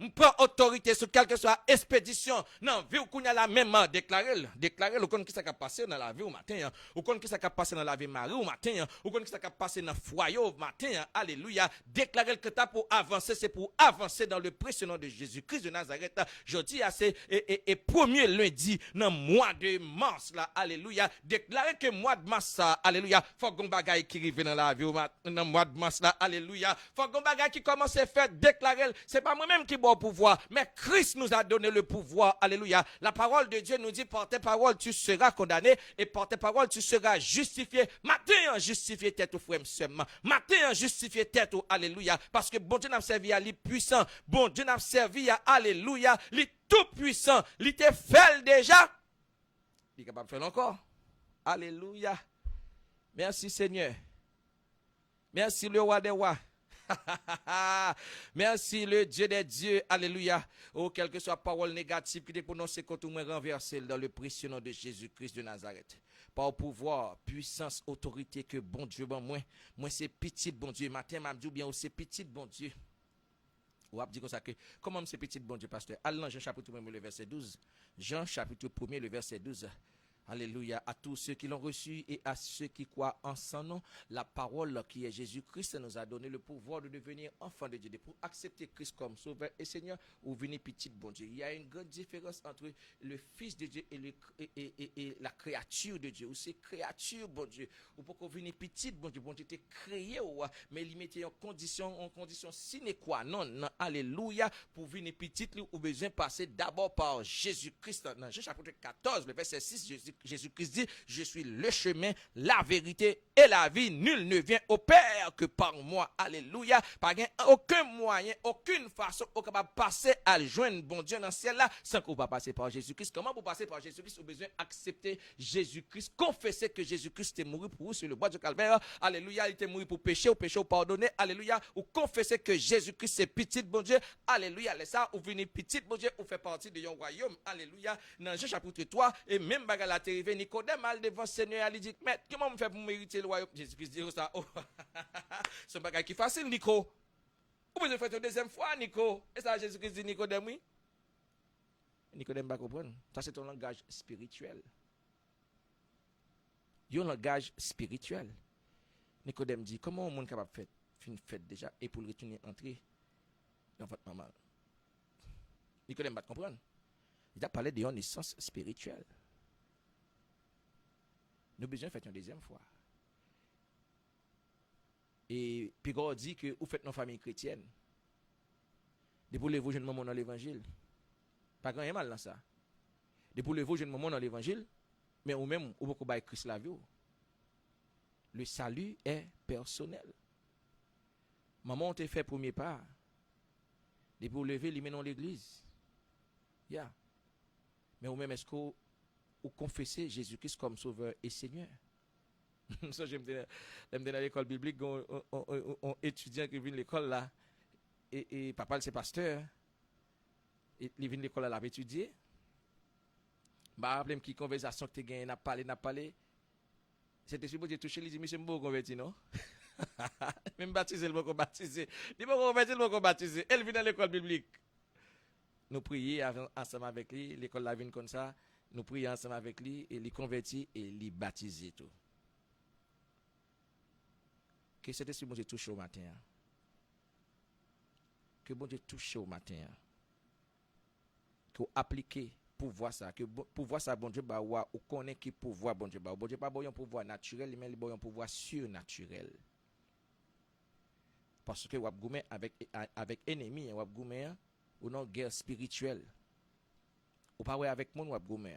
prend autorité sur quelle que soit expédition. Non, vie ou qu'on a la même déclarer, ou qu'on qui ça qui passé dans la vie au matin, ou qu'on qui ça qui passé dans la vie Marie au matin, ou qu'on qui ça qui passé dans foyer au matin. Alléluia. Déclarer que tu pour avancer, c'est pour avancer dans le précieux nom de Jésus-Christ de Nazareth. Je dis assez et premier lundi dans mois de mars là. Alléluia. Déclarer que mois de mars ça, alléluia, faut qu'on bagaille qui arrive dans la vie dans mois de mars là. Alléluia. Faut qu'on bagaille qui commence à faire déclarer, c'est pas moi-même qui bon pouvoir, mais Christ nous a donné le pouvoir. Alléluia. La parole de Dieu nous dit par tes paroles tu seras condamné et par tes paroles tu seras justifié. Matin justifié tête au frère seulement. Matin justifié tête au alléluia parce que bon Dieu n'a servi à lui puissant. Bon Dieu n'a servi à alléluia, lui tout puissant. Il te fait déjà. Il est capable de faire encore. Alléluia. Merci Seigneur. Merci le roi des rois. Merci le Dieu des dieux. Alléluia. Oh, quelle que soit la parole négative qui est prononcée contre moi, renversée dans le précieux nom de Jésus-Christ de Nazareth. Par pouvoir, puissance, autorité que bon Dieu, bon moi c'est petit bon Dieu. Matin, m'a dit bien, c'est petit bon Dieu. Ou dit comme ça que, comment c'est petit bon Dieu, pasteur? Allons, Jean chapitre 1, le verset 12. Jean chapitre 1, le verset 12. Alléluia. À tous ceux qui l'ont reçu et à ceux qui croient en son nom, la parole qui est Jésus-Christ nous a donné le pouvoir de devenir enfants de Dieu. Pour accepter Christ comme sauveur et Seigneur, ou venir petit bon Dieu. Il y a une grande différence entre le Fils de Dieu et la créature de Dieu. Ou c'est créature, bon Dieu. Ou pour qu'on venir petit bon Dieu. Bon Dieu était créé, mais il mettait en condition sine qua non. Alléluia. Pour venir petit, ou besoin de passer d'abord par Jésus-Christ. Dans Jean chapitre 14, le verset 6, Jésus-Christ dit, je suis le chemin, la vérité et la vie. Nul ne vient au Père que par moi. Alléluia. Pas aucun moyen, aucune façon, on capable passer à joindre bon Dieu dans le ciel là, sans qu'on va passer par Jésus-Christ. Comment vous passer par Jésus-Christ? Vous avez besoin d'accepter Jésus-Christ, confesser que Jésus-Christ est mort pour vous sur le bois du calvaire. Alléluia. Il était mort pour pécher, au péché, au pardonner. Alléluia. Ou confesser que Jésus-Christ est petit bon Dieu. Alléluia. Laissez ça, ou venez petit bon Dieu, ou fait partie de son royaume. Alléluia. Dans Jean chapitre 3, et même bagarre arrivé Nicodème al devant Seigneur, il dit, mais comment me faire pour mériter le royaume? Jésus-Christ dit ça. Oh, c'est un bagage qui est facile, Nico. Vous pouvez faire une deuxième fois, Nico. Et ça, Jésus-Christ dit Nicodème, oui. Nicodème va comprendre. Ça, c'est un langage spirituel. Il y a un langage spirituel. Nicodème dit, comment on est capable de faire une fête déjà et pour retourner entrer dans votre maman? Nicodème va comprendre. Il a parlé de naissance spirituelle. Nous avons besoin de faire une deuxième fois. Et puis God dit que vous faites nos familles chrétiennes. Depuis le vous jeune moment dans l'évangile. Pas grand mal dans ça. Depuis le vous jeune moment dans l'évangile, mais ou même vous pouvez bailler Christ la vie. Le salut est personnel. Maman on te fait premier pas. Depuis vous lever, il met dans l'église. Yeah. Mais ou même est-ce que ou confesser Jésus-Christ comme sauveur et Seigneur. Ça, j'aime dans l'école biblique, on étudiant qui vient de l'école là, et papa c'est pasteur, et il vient de l'école là, il a étudié. Bah, rappelez-moi qui conversation que tu as gagné, n'a parlé. C'était supposé toucher, il dit, monsieur, je suis converti, non? Même baptisé, le bon baptisé. Il m'a converti, le bon baptisé. Elle vient dans l'école biblique. Nous prions ensemble avec lui, l'école la vient comme ça. Nous prions ensemble avec lui, et il convertit et il baptisé tout. Que cet esprit bon Dieu touche au matin. Que bon Dieu touche au matin. Que vous appliquez pouvoir ça. Que pouvoir ça, bon Dieu, bah, ou connaît qui pouvoir, bon Dieu, bah, bon Dieu, pas un pouvoir naturel, mais un pouvoir surnaturel. Parce que vous avez goumé avec ennemi, vous avez goumé ou non guerre spirituelle. Ou pas avec mon ou goumé.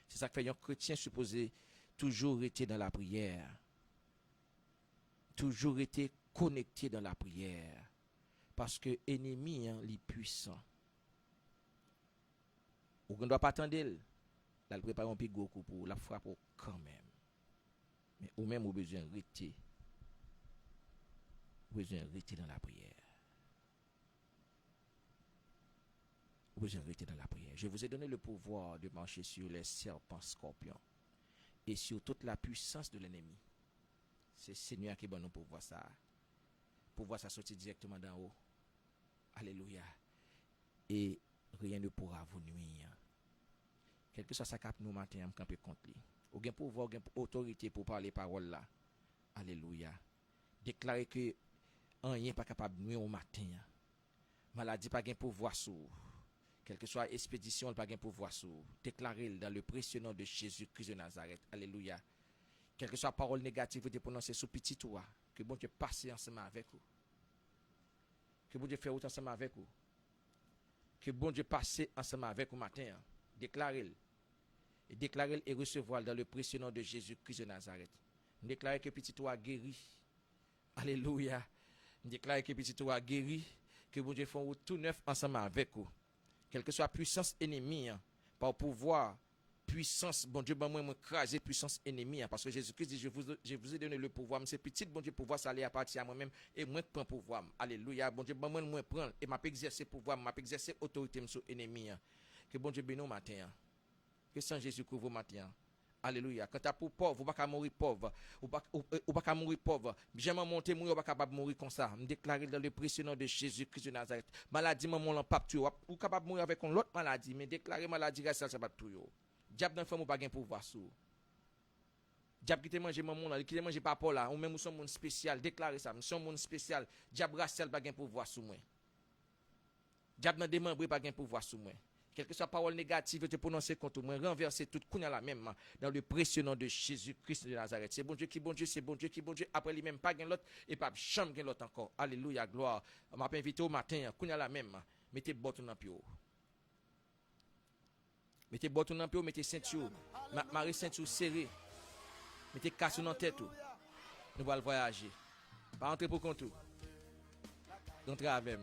C'est ça que fait un chrétien supposé toujours être dans la prière. Toujours été connecté dans la prière. Parce que l'ennemi est puissant. Ou qu'on ne doit pas attendre. Là, il prépare un petit gros coup pour la frappe quand même. Mais ou même, vous besoin de rester. Vous besoin de rester dans la prière. Vous besoin de rester dans la prière. Je vous ai donné le pouvoir de marcher sur les serpents scorpions et sur toute la puissance de l'ennemi. C'est Seigneur qui est bon nous pour voir ça sortir directement d'en haut. Alléluia. et rien ne pourra vous nuire. Quel que soit sa cap nous matin, on camper contre lui. Ou bien pouvoir, ou autorité pour parler parole là. Alléluia. Déclarer que rien pas capable de nuire au matin. Maladie pas gain pouvoir sur. Quelle que soit expédition, pas gain pouvoir sur. Déclarer dans le précieux nom de Jésus-Christ de Nazareth. Alléluia. Quelle que soit parole négative de prononcer sur petit toi, que bon Dieu passe ensemble avec vous. Que bon Dieu fait autant ensemble avec vous. Que bon Dieu passe ensemble avec vous matin. Déclarez-le. Et déclarez-le et recevoir dans le précieux nom de Jésus-Christ de Nazareth. Déclarez que petit toi guéri. Alléluia. Déclarez que petit toi guéri. Que bon Dieu fasse tout neuf ensemble avec vous. Quelle que soit la puissance ennemie, par pouvoir, puissance, bon Dieu, moi, craser puissance ennemie, parce que Jésus-Christ dit, je vous ai donné le pouvoir, mais c'est petit, bon Dieu, pouvoir, ça allait à partir à moi-même, et moi, prends pouvoir. Alléluia, bon Dieu, moi, prends, et m'a exercer pouvoir, m'a exercer autorité sur l'ennemi. Que bon Dieu bénisse matin. Que Saint Jésus couvre matin. Alléluia. Quand tu es pauvre, ou pas mourir pauvre, ou pas mourir pauvre. J'aime monter mourir, ou pas capable mourir comme ça. Me déclarer dans le précieux nom de Jésus-Christ de Nazareth. Maladie maman l'en pape tout, ou capable mourir avec une autre maladie, mais déclarer maladie reste ça pas tout yo. Diable dans femme ou pas gain pouvoir sous. Diable qui te manger maman là, qui te manger papa là, ou même nous sommes monde spécial, déclarer ça, nous sommes monde spécial. Diable racial pas gain pouvoir sous moi. Diable dans démembré pas gain pouvoir sous moi. Quelle que soit parole négative, te prononcer contre moi, renverser tout, qu'on a la même, dans le précieux nom de Jésus-Christ de Nazareth. C'est bon Dieu qui bon Dieu, c'est bon Dieu qui bon Dieu. Après lui-même, pas gain l'autre, et pas chambre gain l'autre encore. Alléluia, gloire. On m'a invité au matin, qu'on a la même. Mettez bâton dans pied. Mettez bâton dans pied, mettez ceinture. Marie ceinture serrée. Mettez casse dans tête. Nous allons voyager. Pas entrer pour compte. Rentrer avec.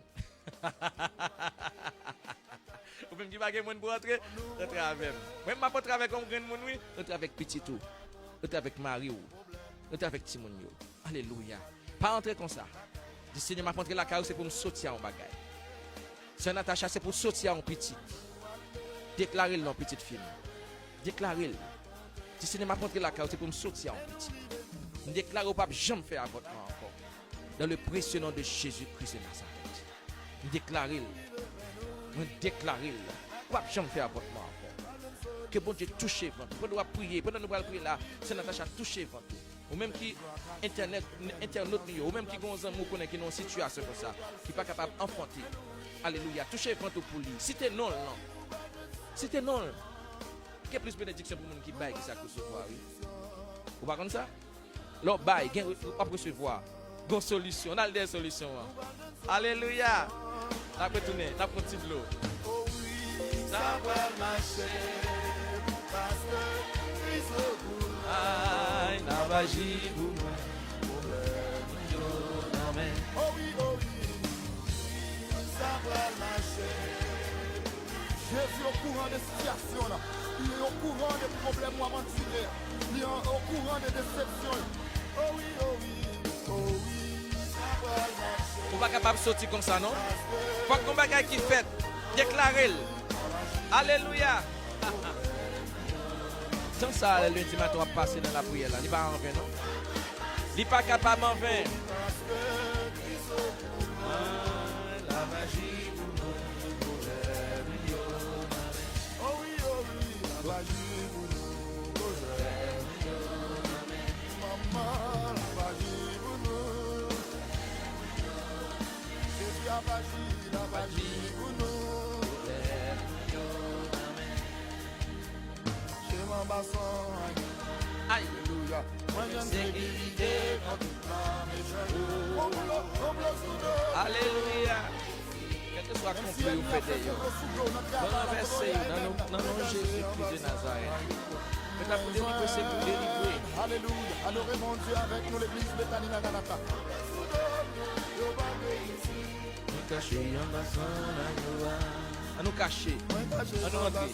Ou même qui va gagner pour rentrer, rentrer avec. Même pas pour travailler comme grand monde, rentrer avec petit tout. Rentrer avec Marie ou. Rentrer avec Timon. Alléluia. Pas entrer comme ça. Le Seigneur m'a montré la carrière, c'est pour me sortir en bagaille. C'est Natacha, c'est pour sortir en petit. Déclarez-le en petite fille. Déclarez-le. Le Seigneur m'a montré la carrière, c'est pour me sortir en petit. Déclarez au pape, jamais faire avortement encore. Dans le précieux nom de Jésus-Christ de Nazareth. Déclarez-le. Déclarez-le. Pas jamais faire avortement encore. Que bon Dieu touche ventre. Pendant nous prier, pendant nous prier là, c'est Natacha toucher ventre. Ou même qui internet ou même qui gon amour connaît qui dans situation comme ça, qui pas capable enfanter. Alléluia. Toucher ventre pour lui. Si t'es non. Si t'es non. Qu'il y a plus de bénédiction pour les gens qui baillent qui ça recevoir. Ou pas comme ça? L'autre bail, on peut recevoir. Bonne solution. On a des solutions. Alléluia. On va retourner. On va continuer de l'eau. Oh oui, ça va marcher. Parce que Christ au bout. Aïe, n'a pas j'y vous. Oh oui, ça va marcher. Jésus au courant des situations là. Il est au courant des problèmes aventuriers. Il est au courant des déceptions. Oh oui, ça va marcher. Vous pas capable de sortir comme ça, non? Faut qu'on bagaille qui fait. Déclarez-le. Alléluia. Tant ça, le lundi matin, on va passer dans la prière là. Il va en vain, non? Il n'est pas capable d'en vain. La magie. Oh oui, la magie pour nous. Maman, la magie pour nous. Jésus a la magie pour nous. Chez mon bassin, alléluia. Moi j'aime sécurité quand tu parles, Alléluia. Quel que soit compris ou fait d'ailleurs. Renverser dans nos Jésus-Christ de Nazareth. Mais la pour délivrer, c'est pour délivrer. Alléluia. Adorez mon Dieu avec nous, l'église Bethany Naganata. Nous cacher en bassin à nous cacher. À nous entrer.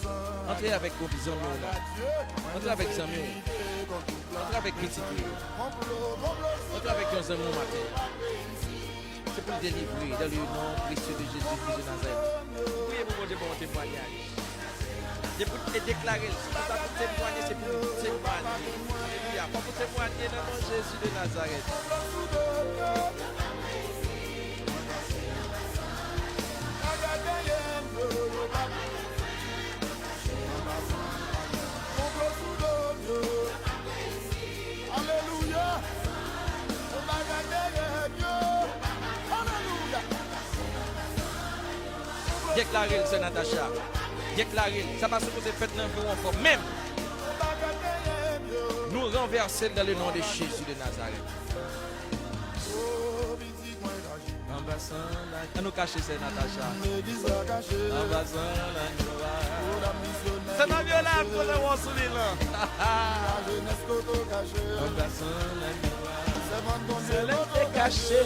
Entrer avec vos amis. Entrer avec les amis. Entrer avec petit. Entrer avec nos amis matin. C'est pour délivrer dans le nom précieux de Jésus-Christ de Nazareth. Priez pour mon Dieu pour mon témoignage. C'est pour te déclarer. C'est pour témoigner, c'est pour témoigner. Alléluia. Pour témoigner dans le nom de Jésus de Nazareth. Déclarez, c'est Natacha. Déclarez, ça va se poser fait dans vous encore. Même, nous renverser dans le nom de Jésus de Nazareth. On nous cache, c'est Natacha. C'est ma violence pour le roi sous les là. C'est le caché.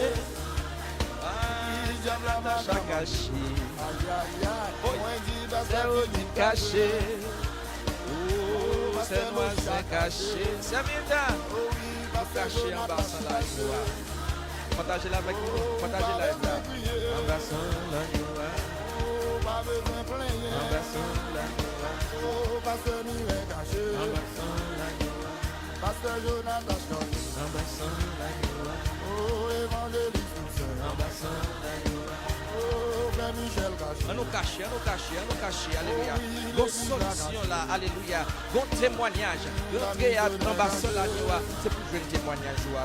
Natacha caché. C'est Odile caché. Oh, c'est moi, c'est caché. C'est Minda. Caché en bas sans la joie. Partagez-la avec nous. Partagez-la avec nous. Embrassons la joie. Embrassons la joie. Embrassons la joie. Pasteur Jonathan Scott. Embrassons la joie. Oh, évangéliste Toussaint. Embrassons la joie. Oh, Frère Michel Caché. On nous cache, alléluia. Bon solution là, alléluia. Bon témoignage. Rentrer à l'ambassade la joie. C'est pour jouer un témoignage, oui.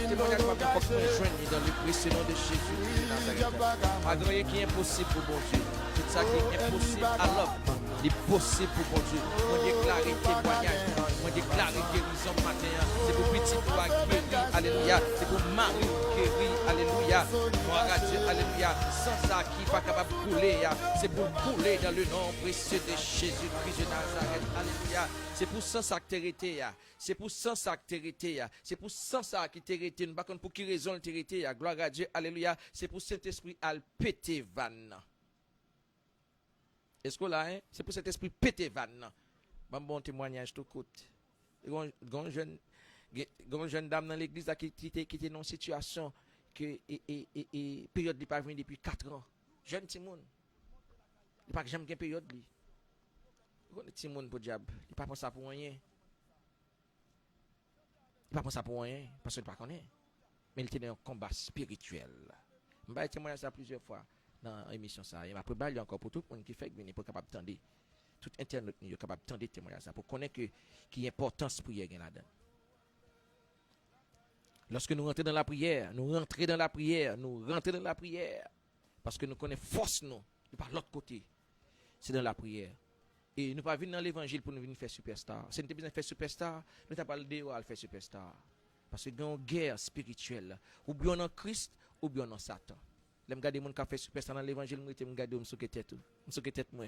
Témoignage pas bien pour joindre dans le précieux nom de Jésus. Pas rien qui est impossible pour bon Dieu. Tout ça qui est impossible à l'homme, il est possible pour bon Dieu. On déclare témoignage. On déclare guérison matin. C'est pour petit toi guéri, alléluia. C'est pour Marie guéri, alléluia. Gloire à Dieu, alléluia. Sans ça qui n'est pas capable de couler, c'est pour couler dans le nom précieux de Jésus-Christ de Nazareth, alléluia. C'est pour sans ça que tu es c'est pour sans ça que tu es c'est pour sans ça qui tu es nous pas pour qui raison tu es gloire à Dieu, alléluia. C'est pour cet esprit à péter vanne. Est-ce que là, c'est pour cet esprit péter vanne. Bon témoignage tout coûte. Gon jeune dame dans l'église qui était dans une situation que période n'est pas venue depuis 4 ans. Jeune Timon. Il pas jamais une période li. Gon Timon pour diable. Il pas pour ça pour rien. Il pas pour ça pour rien parce qu'il pas connaît. Mais il était dans un combat spirituel. Je vais témoigner ça plusieurs fois dans l'émission ça. Et après bail encore pour tout le monde qui fait venir pour capable tendre. Tout internet est capable tendre témoigner ça pour connaître que qui importance prière gain là-dedans. Lorsque nous rentrons dans la prière, parce que nous connaissons force nous par l'autre côté. C'est dans la prière. Et nous pas venir dans l'évangile pour nous venir faire superstar. Si nous avons besoin de faire superstar, nous n'avons pas le déo à faire superstar. Parce que nous avons une guerre spirituelle. Ou bien en Christ, ou bien en Satan. Les gens qui ont fait superstar dans l'évangile, nous avons regardé nous souke tête. Nous souke tête moi.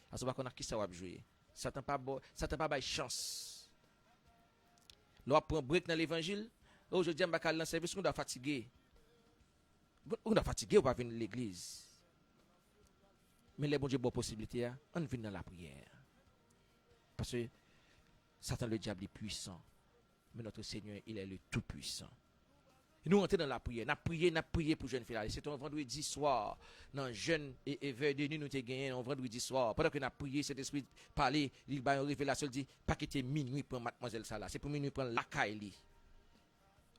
Parce qu'on a qui ça va jouer. Satan pas de chance. Nous prend break dans l'évangile. Aujourd'hui, on va aller dans le service, on doit fatiguer. On doit fatiguer, on va venir à l'église. Mais les bons Dieu, bonne possibilité, on vient dans la prière. Parce que Satan, le diable, est puissant. Mais notre Seigneur, il est le tout-puissant. Et nous entrons dans la prière. Nous prié pour jeune fille. C'est un vendredi soir. Dans jeune et vers de nuit, nous avons gagné un vendredi soir. Pendant que nous avons prié, cet esprit parlait, il a une révélation, il dit, pas qu'il était minuit pour mademoiselle Salah. C'est pour minuit pour la Kaili.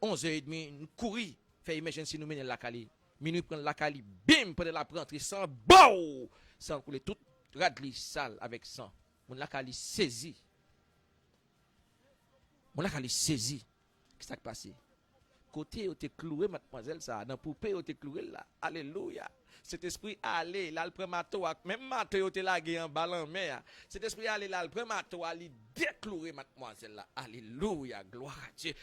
11h30, nous courons, fait emergency, nous menons la Kali. Minuit prendre la Kali, bim, pour la rentrer sans bow, sans couler toute radli sale avec sang. Mon la Kali saisi. Qu'est-ce qui s'est passé? Côté où t'es cloué, mademoiselle, ça, dans poupée où t'es cloué là. Alléluia. Cet esprit allé, là, le prémato, même mato, où t'es lagué en ballon, mais, cet esprit allé, là, le prémato, allé déclouer, mademoiselle, là. Alléluia. Gloire à Dieu.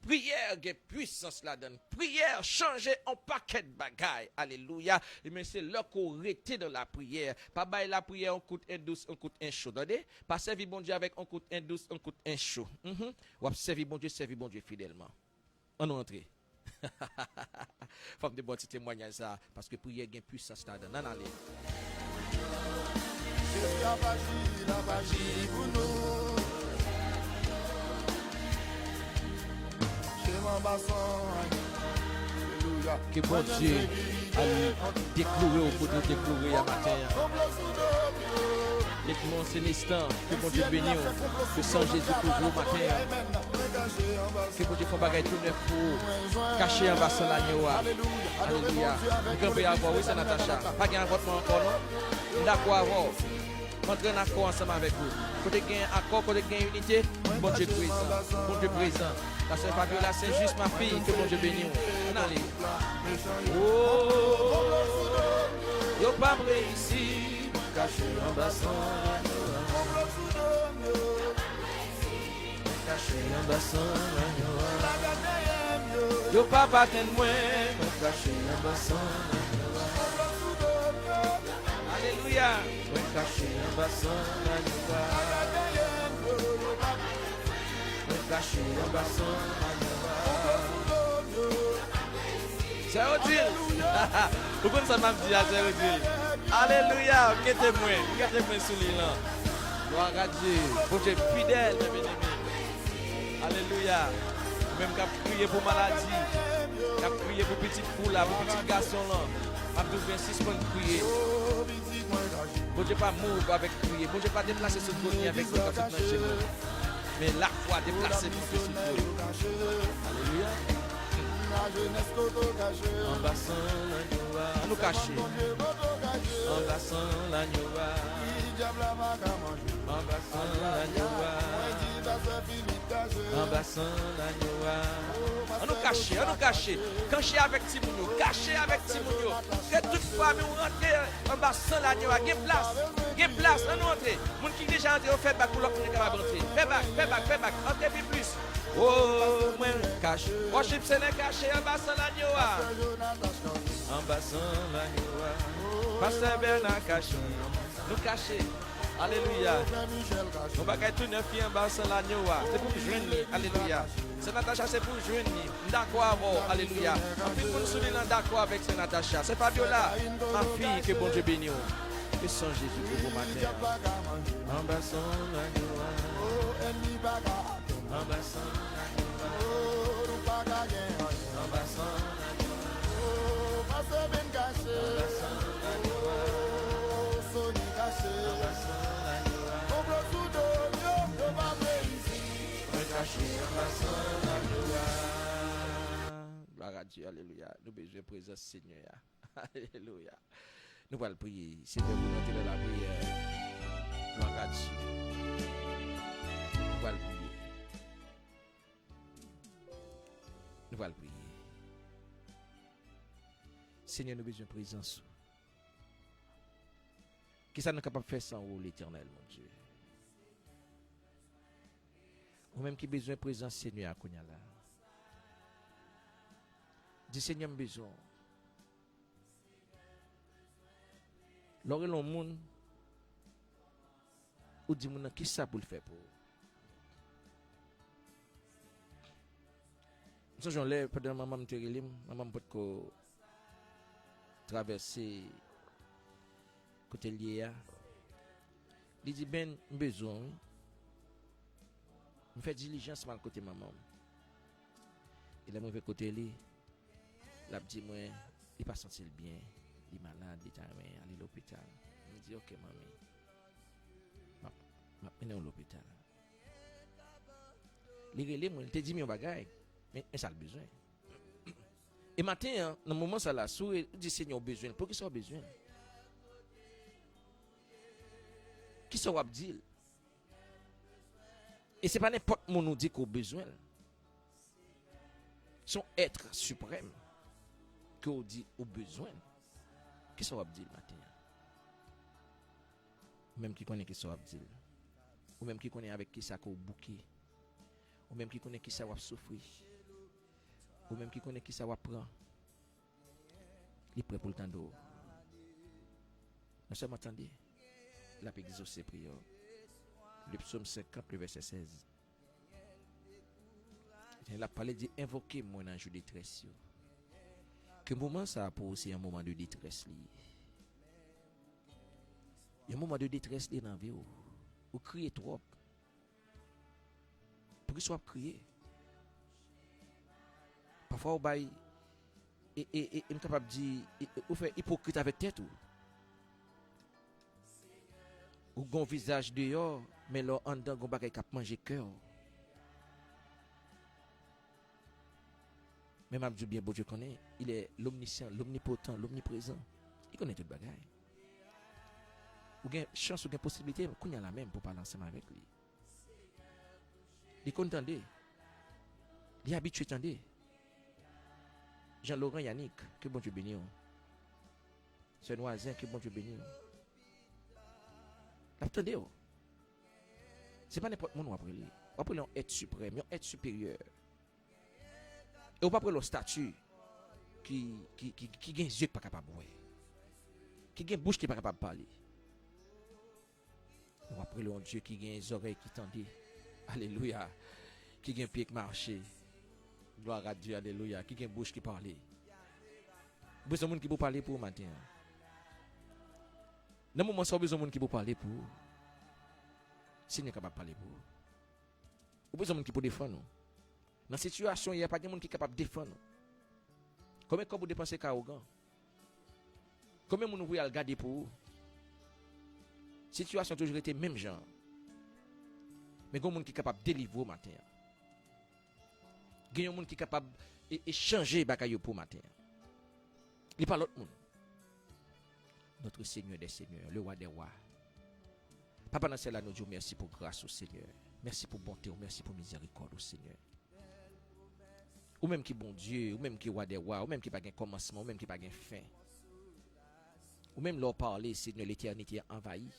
Prière, il y a puissance là-dedans. Prière, changer un paquet de bagailles. Alléluia. Mais c'est là qu'on rete dans la prière. Pas bailler la prière, on coûte un douce, on coûte un chaud. Attendez? Pas servir bon Dieu avec on coûte un douce, on coûte un chaud. Ou servir bon Dieu fidèlement. On entre. Faut de bon petit témoignage ça parce que prière gain puissance là dedans. Allez. Jésus a agi pour nous. Chez mon bassin. Alléluia. Que bon Dieu a décloué au côté décloué à matin. Dites-moi c'est l'instant que bon Dieu bénisse que sans Jésus couvre au matin. Que bon Dieu fait bagaille tout neuf pour cacher en bas sans l'agneau. Alléluia. Vous pouvez avoir, oui c'est Natacha. Pas gain votre encore non. D'accord avoir. Entrez en accord ensemble avec vous. Côté gain accord, côté gain unité, bon Dieu présent. Bon Dieu présent. La seule pas que là c'est juste ma fille que bon Dieu bénisse. Allez. Oh. Yo pas réussi, caché en bassin l'agneau. Caché en bassin l'agneau. Yo pas battre moi, caché en bassin l'agneau. Alléluia. Caché en bassin l'agneau. Caché en bassin l'agneau. C'est Odile. Vous connaissez ça m'a dit à c'est Odile. Alléluia. Mettez-moi sous l'île. Gloire à Dieu. Pour Dieu fidèle, mes bien-aimés. Alléluia. Même qu'à prier pour maladie, qu'à prier pour petit fou là, pour petit garçon là. À tout 26 points de prier. Bon Dieu pas mourir avec prier. Bon Dieu pas déplacer ce côté avec le quand tu chez nous. Mais la foi déplacer pour que ce Alléluia. En bassin l'agneau, nous cacher. En bassin l'agneau, en bassin l'agneau, en bassin l'agneau. On nous cacher. Cacher avec Timounio, cacher avec Timounio. Que toute famille ou rentrer en bassin l'agneau, il y a place, on entre. Moun qui déjà entré, on fait bac pour l'autre qui est capable d'entrer. Fais bac, entrez plus. Oh, moi, cache. Worship c'est le caché en bassin l'agneau. En bassin l'agneau. Pasteur Bernard caché. Nous cacher. Alléluia. On va gagner tout neuf en bassin l'agneau. C'est pour joindre. Alléluia. C'est Natacha, c'est pour joindre. D'accord avant. Alléluia. En plus, nous sommes d'accord avec ce Natacha. C'est Fabiola, ma fille, que bon Dieu bénit. Que son Jésus pour vous matin. En bassin l'agneau. En bassin l'agneau. En bassin gloire à Dieu, alléluia. Nous besoin de présence Seigneur. Alléluia. Nous allons prier. Seigneur, vous entrez dans la prière. Gloire à Dieu. Nous allons prier. Nous allons prier. Seigneur, nous besoin de présence. Qui ça nous capable de faire sans vous, l'Éternel, mon Dieu? Ou même qui besoin de présence, Seigneur, à Konyala. Dis, Seigneur, besoin. Lorsque l'on monde, ou dit, qui ça pour le faire pour? Nous sommes là, pendant maman me tire maman peut traverser côté lié. Il dit, ben, besoin. Je fais diligence mal côté maman. Il a mauvais côté lui. Il a dit moi, il pas senti bien, il est malade, il est allé à l'hôpital. Il dit OK maman. Je vais à l'hôpital. Il te dit mon bagage, mais ça a besoin. Et matin, dans le moment ça là, il dit Seigneur besoin, pour qui ça a besoin? Qui ça va dire? Et ce n'est pas n'importe qui nous dit qu'on a besoin. Son être suprême qu'on dit au besoin. Qui ça va dire matin? Même qui connaît qui ça va dire. Ou même qui connaît avec qui ça va bouquer. Ou même qui connaît qui ça va souffrir. Ou même qui connaît qui ça va prendre. Il est prêt pour le temps d'eau. Nous sommes entendus. La paix exaucée prière. Le psaume 50, le verset 16. Il a parlé de invoquer mon ange de détresse. Que moment ça a pour aussi un moment de détresse. Il y a un moment de détresse dans la vie. Vous criez trop. Pour qu'il soit crié. Parfois, vous êtes capable de dire, vous faites hypocrite avec tête. Ou gon visage dehors, mais là en dedans gon bagay k'ap manger cœur. Même Abdou bien bon Dieu connaît, il est l'omniscient, l'omnipotent, l'omniprésent. Il connaît tout bagay. Ou gen chance ou gen possibilité, qu'on y a la même pour parler ensemble avec lui. Il content. Il est habitué tendez. Jean-Laurent Yannick, que bon Dieu bénisse. C'est un voisin que bon Dieu bénit. Attendez, c'est pas n'importe qui après lui. On peut être suprême, un être supérieur. Et on peut prendre le statut qui a des yeux qui pas capable de voir. Qui a une bouche qui pas capable de parler. On va prendre un Dieu qui a des oreilles qui tendent. Alléluia. Qui a un pied qui marche. Gloire à Dieu, alléluia. Qui a une bouche qui parle. Besoin de monde qui peut parler pour matin. Dans le moment où besoin de monde qui peut parler pour. Si n'est capable de parler pour. Ou besoin de monde qui peut défendre. Dans cette situation, il n'y a pas de monde qui est capable de défendre. Combien de vous dépensez Kaougan? Combien de vous pouvez regarder pour vous? La situation a toujours été même genre. Mais il y a des gens qui sont capables de délivrer au matin. Il y a des gens qui sont capables de changer les pour le matin. Il n'y a pas l'autre monde. Notre Seigneur des Seigneurs, le roi des rois. Papa, dans celle-là, nous disons merci pour grâce au Seigneur. Merci pour bonté, merci pour miséricorde au Seigneur. Ou même qui bon Dieu, ou même qui roi des rois, ou même qui n'a pas de commencement, ou même qui n'a pas de fin. Ou même leur parler, Seigneur, l'éternité envahie.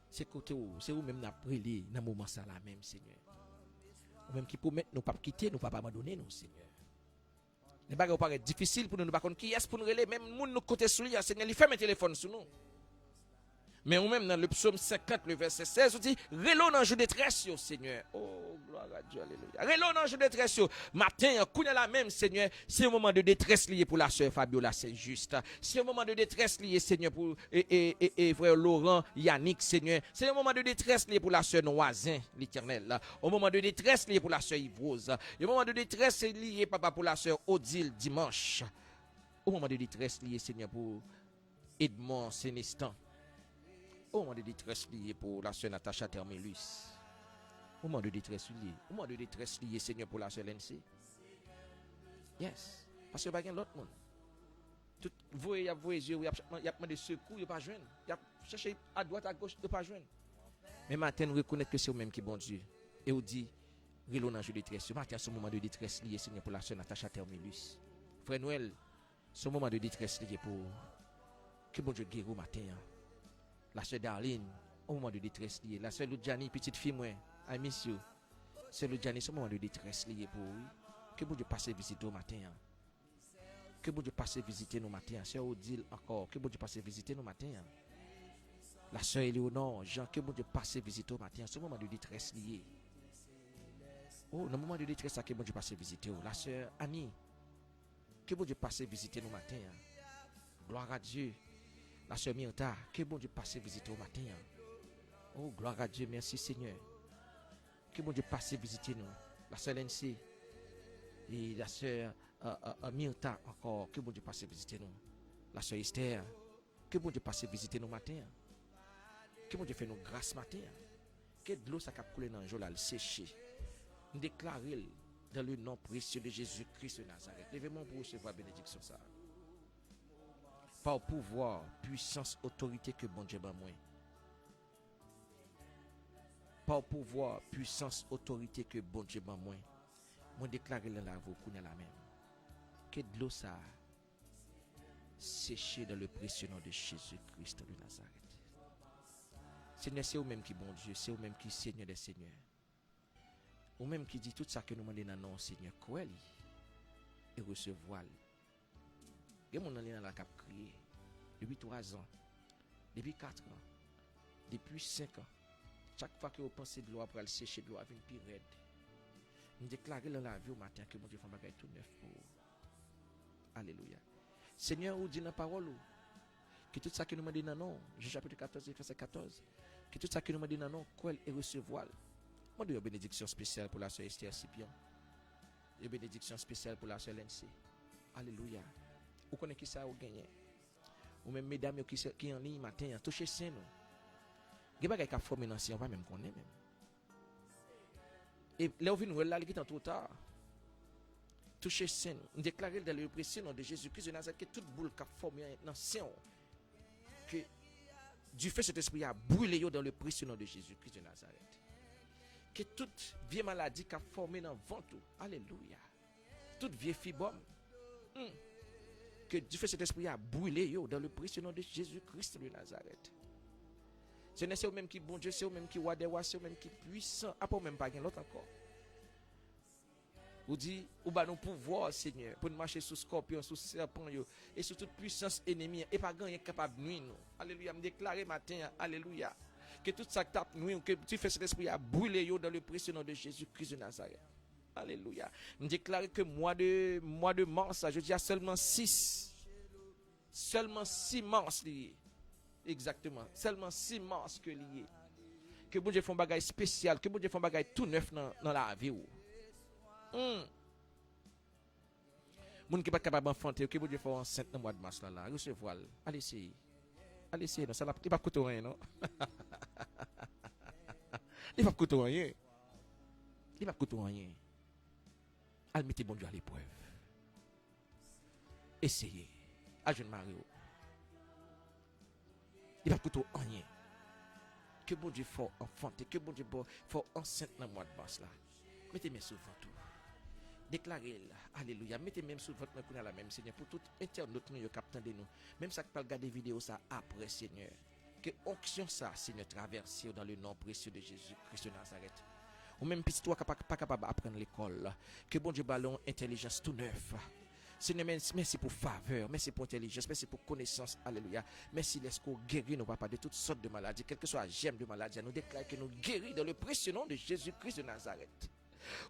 C'est côté où, c'est où même n'a brûlé dans le moment ça là même, Seigneur. Ou même qui promet nous pas quitter, nous pas abandonner nous, Seigneur. Les bagages paraît difficile pour nous pas connaître qui est pour nous relayer, même nous côté sous lui, Seigneur, il fait mes téléphones sur nous. Mais ou même dans le psaume 50, le verset 16, on dit, relons dans jour de détresse, Seigneur. Oh, gloire à Dieu, alléluia. Relons dans jour de détresse, matin, connaît la même, Seigneur. C'est un moment de détresse lié pour la sœur Fabiola, c'est juste. C'est un moment de détresse lié, Seigneur, pour frère Laurent, Yannick, Seigneur. C'est un moment de détresse lié pour la sœur Noisin, l'Éternel. Un moment de détresse lié pour la sœur Yvrose. Un moment de détresse lié, papa, pour la sœur Odile, dimanche. Au moment de détresse lié, Seigneur, pour Edmond, Sénestan. Au moment de détresse lié pour la sœur Natacha Termelus. Au moment de détresse lié. Au moment de détresse lié, Seigneur, pour la sœur Lency. Yes. Parce que il n'y a pas l'autre monde. Tout, vous, il y a vos yeux, il y a des secours, il n'y a pas de joindre. Il y a cherché à droite, à gauche, il n'y a pas de joindre. Mais maintenant, nous reconnaissons que c'est vous-même qui est bon Dieu. Et vous dit, relons dans le détresse. Maintenant, c'est un moment de détresse lié, Seigneur, pour la sœur Natacha Termelus. Frère Noël, c'est un moment de détresse lié pour que bon Dieu guérit au matin. La sœur Darlene, au moment de détresse liée. La sœur Ludjani, petite fille, moi, I miss you. Sœur Ludjani, c'est un moment de détresse liée pour oui. Que bon Dieu passe visiter au matin. Que bon Dieu passe visiter nos matins. Sœur Odile encore, que bon Dieu passe visiter nos matins. La sœur Éléonore, Jean, que bon Dieu passe visiter au matin. C'est un moment de détresse liée. Oh, dans le moment de détresse, que bon Dieu passe visiter. La sœur Annie, que bon Dieu passe visiter nos matins. Gloire à Dieu. La sœur Myrta, que bon Dieu passe visiter au matin. Oh, gloire à Dieu, merci Seigneur. Que bon Dieu passe visiter nous. La sœur Lency et la sœur Myrta encore, que bon Dieu passe visiter nous. La sœur Esther, que bon Dieu passe visiter nous matin. Que bon Dieu fait nous grâce matin. Que de l'eau ça cap couler dans le jour là, le sécher. Nous déclarer dans le nom précieux de Jésus-Christ de Nazareth. Levez-moi pour recevoir bénédiction ça. Par pouvoir, puissance, autorité que bon Dieu m'a moins. Par pouvoir, puissance, autorité que bon Dieu m'a moins. Moi déclarer la vous qu'on est la même. Que de l'eau ça séché dans le précieux nom de Jésus-Christ de Nazareth. Seigneur, c'est vous-même qui bon Dieu, c'est vous-même qui Seigneur des Seigneurs. Vous-même qui dit tout ça que nous demandons dans nom Seigneur, quoi et recevoir. Il y a des gens qui ont crié depuis 3 ans, depuis 4 ans, depuis 5 ans. Chaque fois que vous pensez de l'eau, pour aller sécher de l'eau avec une pire raide. Nous déclarons dans la vie au matin que mon Dieu fait un bagage tout neuf pour vous. Alléluia. Seigneur, vous dit dans la parole que tout ça que nous demandons dans non, Jean chapitre 14, verset 14, que tout ça que nous demandons dans non, quoi et recevoir. Moi, je une bénédiction spéciale pour la sœur Esther Scipion. Une bénédiction spéciale pour la sœur Lency. Alléluia. Vous connaissez qui ça vous gagné? Ou même mesdames qui en ligne matin, touchez saint nous. Il y a des gens qui formé dans on va même connaître même. Et là où nous là qui est trop tard. Touchez saint nous. Nous déclarer dans le précieux nom de Jésus-Christ de Nazareth que toute boule qui formé dans saint que du fait cet esprit a brûlé dans le précieux nom de Jésus-Christ de Nazareth. Que toute vieille maladie qui a formé dans ventre. Alléluia. Toute vieille fibrome. que Dieu fait cet esprit à brûler yo dans le précieux nom de Jésus-Christ de Nazareth. Ce n'est pas eux-mêmes qui bon Dieu, c'est eux-mêmes qui roi des rois, c'est eux-mêmes qui puissant. Après même pas l'autre encore. Vous dit, ou bah nous pouvoir, Seigneur, pour nous marcher sous scorpion, sous serpent, et sous toute puissance ennemie, et pas gagner capable de nuire nous. Alléluia, me déclarer matin, alléluia, que tout ça que tape nous, que tu fais cet esprit à brûler dans le précieux nom de Jésus-Christ de Nazareth. Alléluia. Me déclarer que mois de mars, je dis à seulement 6 mars liés. Exactement, seulement 6 mars que lié. Que bon Dieu fait un bagage spécial, que bon Dieu fait un bagage tout neuf dans la vie. Moun qui pas capable d'enfanter, que bon Dieu fait enceinte dans le mois de mars là, recevoir. Allez essayer. Allez essayer, non, ça il pas coûter rien, non. Il va coûter rien. Il va coûter rien. Allez mettez bon Dieu à l'épreuve. Essayez. À jeune Mario. Il va coûter rien. Que bon Dieu faut enfanter, que bon Dieu faut enceinte dans le mois de mars là. Mettez mes sous tout. Déclarez là, alléluia. Mettez même sous votre main à la même Seigneur pour tout internaute nous captant de nous. Même ça qui peut regarder vidéo ça après Seigneur. Que onction ça Seigneur traverse dans le nom précieux de Jésus-Christ de Nazareth. Ou même petit toi pas capable d'apprendre l'école. Que bon Dieu ballon intelligence tout neuf. Seigneur, merci pour faveur, merci pour intelligence, merci pour connaissance, alléluia. Merci laisse-nous guérir nos papas de toutes sortes de maladies, quel que soit le gemme de maladie, nous déclarons que nous guéris dans le précieux nom de Jésus-Christ de Nazareth.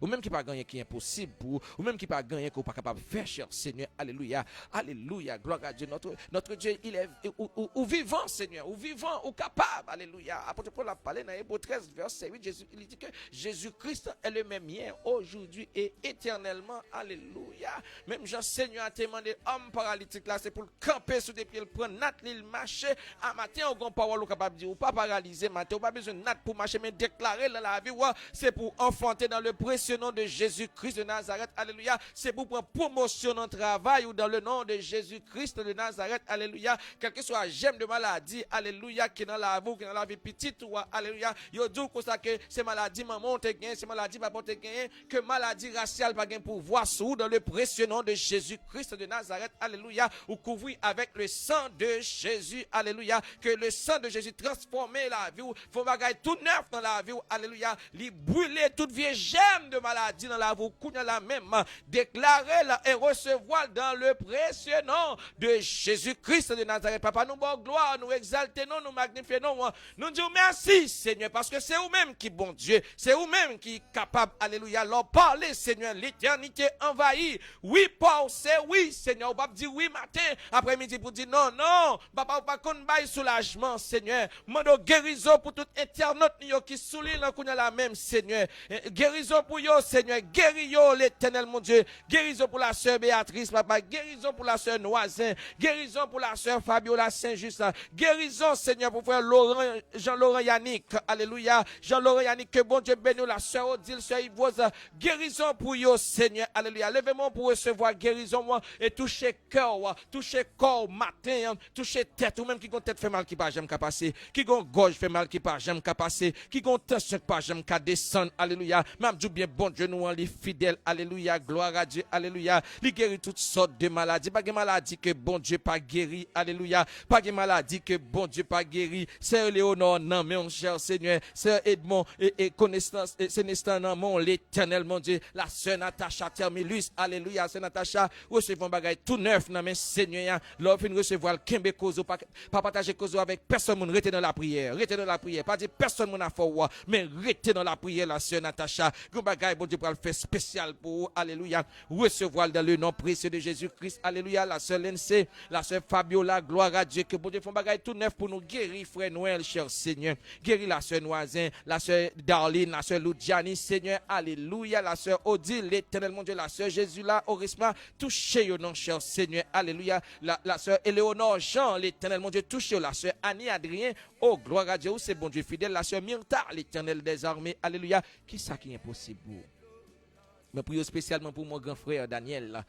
Ou même qui pas gagner qui est impossible pour, ou même qui pas gagner qu'on pas capable de faire, cher Seigneur, alléluia, alléluia, gloire à Dieu, notre Dieu, il est ou vivant, Seigneur, ou vivant, ou capable, alléluia. Apôtre Paul a parlé dans Hébreux 13, verset 8, il dit que Jésus-Christ est le même hier, aujourd'hui et éternellement, alléluia. Même Jean Seigneur a demandé, homme paralytique là, c'est pour le camper sous des pieds, le prendre nat, il marcher, à matin, on a parole ou capable de dire, ou pas paralysé, matin, ou pas besoin de nat pour marcher, mais déclarer dans la vie, c'est pour enfanter dans le précieux nom de Jésus-Christ de Nazareth, alléluia. C'est pour prendre promotion dans le travail ou dans le nom de Jésus-Christ de Nazareth, alléluia. Quel que soit gemme de maladie, alléluia, qui est dans la vie, qui est dans la vie petite, ou alléluia. Yo dit comme ça que ces maladies maman te gagne, ces maladies papa te gagne, que maladie raciale pas gagne pouvoir sous dans le précieux nom de Jésus-Christ de Nazareth, alléluia. Ou couvrir avec le sang de Jésus, alléluia. Que le sang de Jésus transforme la vie, faut bagaille tout neuf dans la vie, alléluia. Li brûler toute vieille gemme de maladie dans la vie, la même, déclarer et recevoir dans le précieux nom de Jésus-Christ de Nazareth. Papa, nous bon gloire, nous exaltons, nous magnifions, nous disons merci, Seigneur, parce que c'est vous-même qui bon Dieu, c'est vous-même qui est capable, alléluia, leur parler, Seigneur, l'éternité envahie. Oui, Paul, c'est oui, Seigneur, on va dire oui matin, après-midi pour dire non, papa, on va pas bail soulagement, Seigneur, mando guérison pour tout internaute qui souligne la même, Seigneur, guérison pour yo, Seigneur, guéris yo, l'Éternel, mon Dieu, guérison pour la sœur Béatrice, papa, guérison pour la sœur Noisin, guérison pour la sœur Fabiola Saint-Just, guérison, Seigneur, pour frère Laurent, Jean-Laurent Yannick, alléluia, Jean-Laurent Yannick, que bon Dieu bénisse la sœur Odile, sœur Yvose, guérison pour yo, Seigneur, alléluia, levez-moi pour recevoir guérison, moi, et toucher cœur, toucher corps, matin, toucher tête, ou même qui gon tête fait mal, qui pas j'aime qu'à passer, qui gon gorge fait mal, qui pas j'aime qu'à passer, qui gon tension, pas j'aime qu'à descendre, alléluia, même du bien bon Dieu, nous, les fidèles, alléluia, gloire à Dieu, alléluia, il guérit toutes sortes de maladies, pas de maladie que bon Dieu pas guéri, alléluia, pas de maladie que bon Dieu pas guéri, Sœur Léonore, non, mon cher Seigneur, Sœur Edmond, et connaissance, et Sénestan, non, mon l'Éternel, mon Dieu, la Sœur Natacha Termilus, alléluia, Sœur Natacha, recevons bagay tout neuf, non, mais Seigneur, l'offre de recevoir le Kembe Kozo, pas partager Kozo avec personne, mon rester dans la prière, pas dire personne, mon affaire, mais rester dans la prière, la Sœur Natacha, bagay, bon Dieu, pour le faire spécial pour, alléluia, recevoir dans le nom précieux de Jésus-Christ, alléluia, la sœur Lindsay, la sœur Fabiola, gloire à Dieu, que bon Dieu font bagay tout neuf pour nous guérir, frère Noël, cher Seigneur, guérir la sœur Noisin, la sœur Darlene, la sœur Ludiani, Seigneur, alléluia, la sœur Odile, l'Éternel, mon Dieu, la sœur Jésus là, Orisma, touchez au nom, cher Seigneur, alléluia, la sœur Éléonore Jean, l'Éternel, mon Dieu, touchez la sœur Annie Adrien, oh, gloire à Dieu, c'est bon Dieu fidèle, la sœur Myrta, l'Éternel des armées, alléluia, qui ça qui est impossible? Je prie spécialement pour mon grand frère Daniel. Là.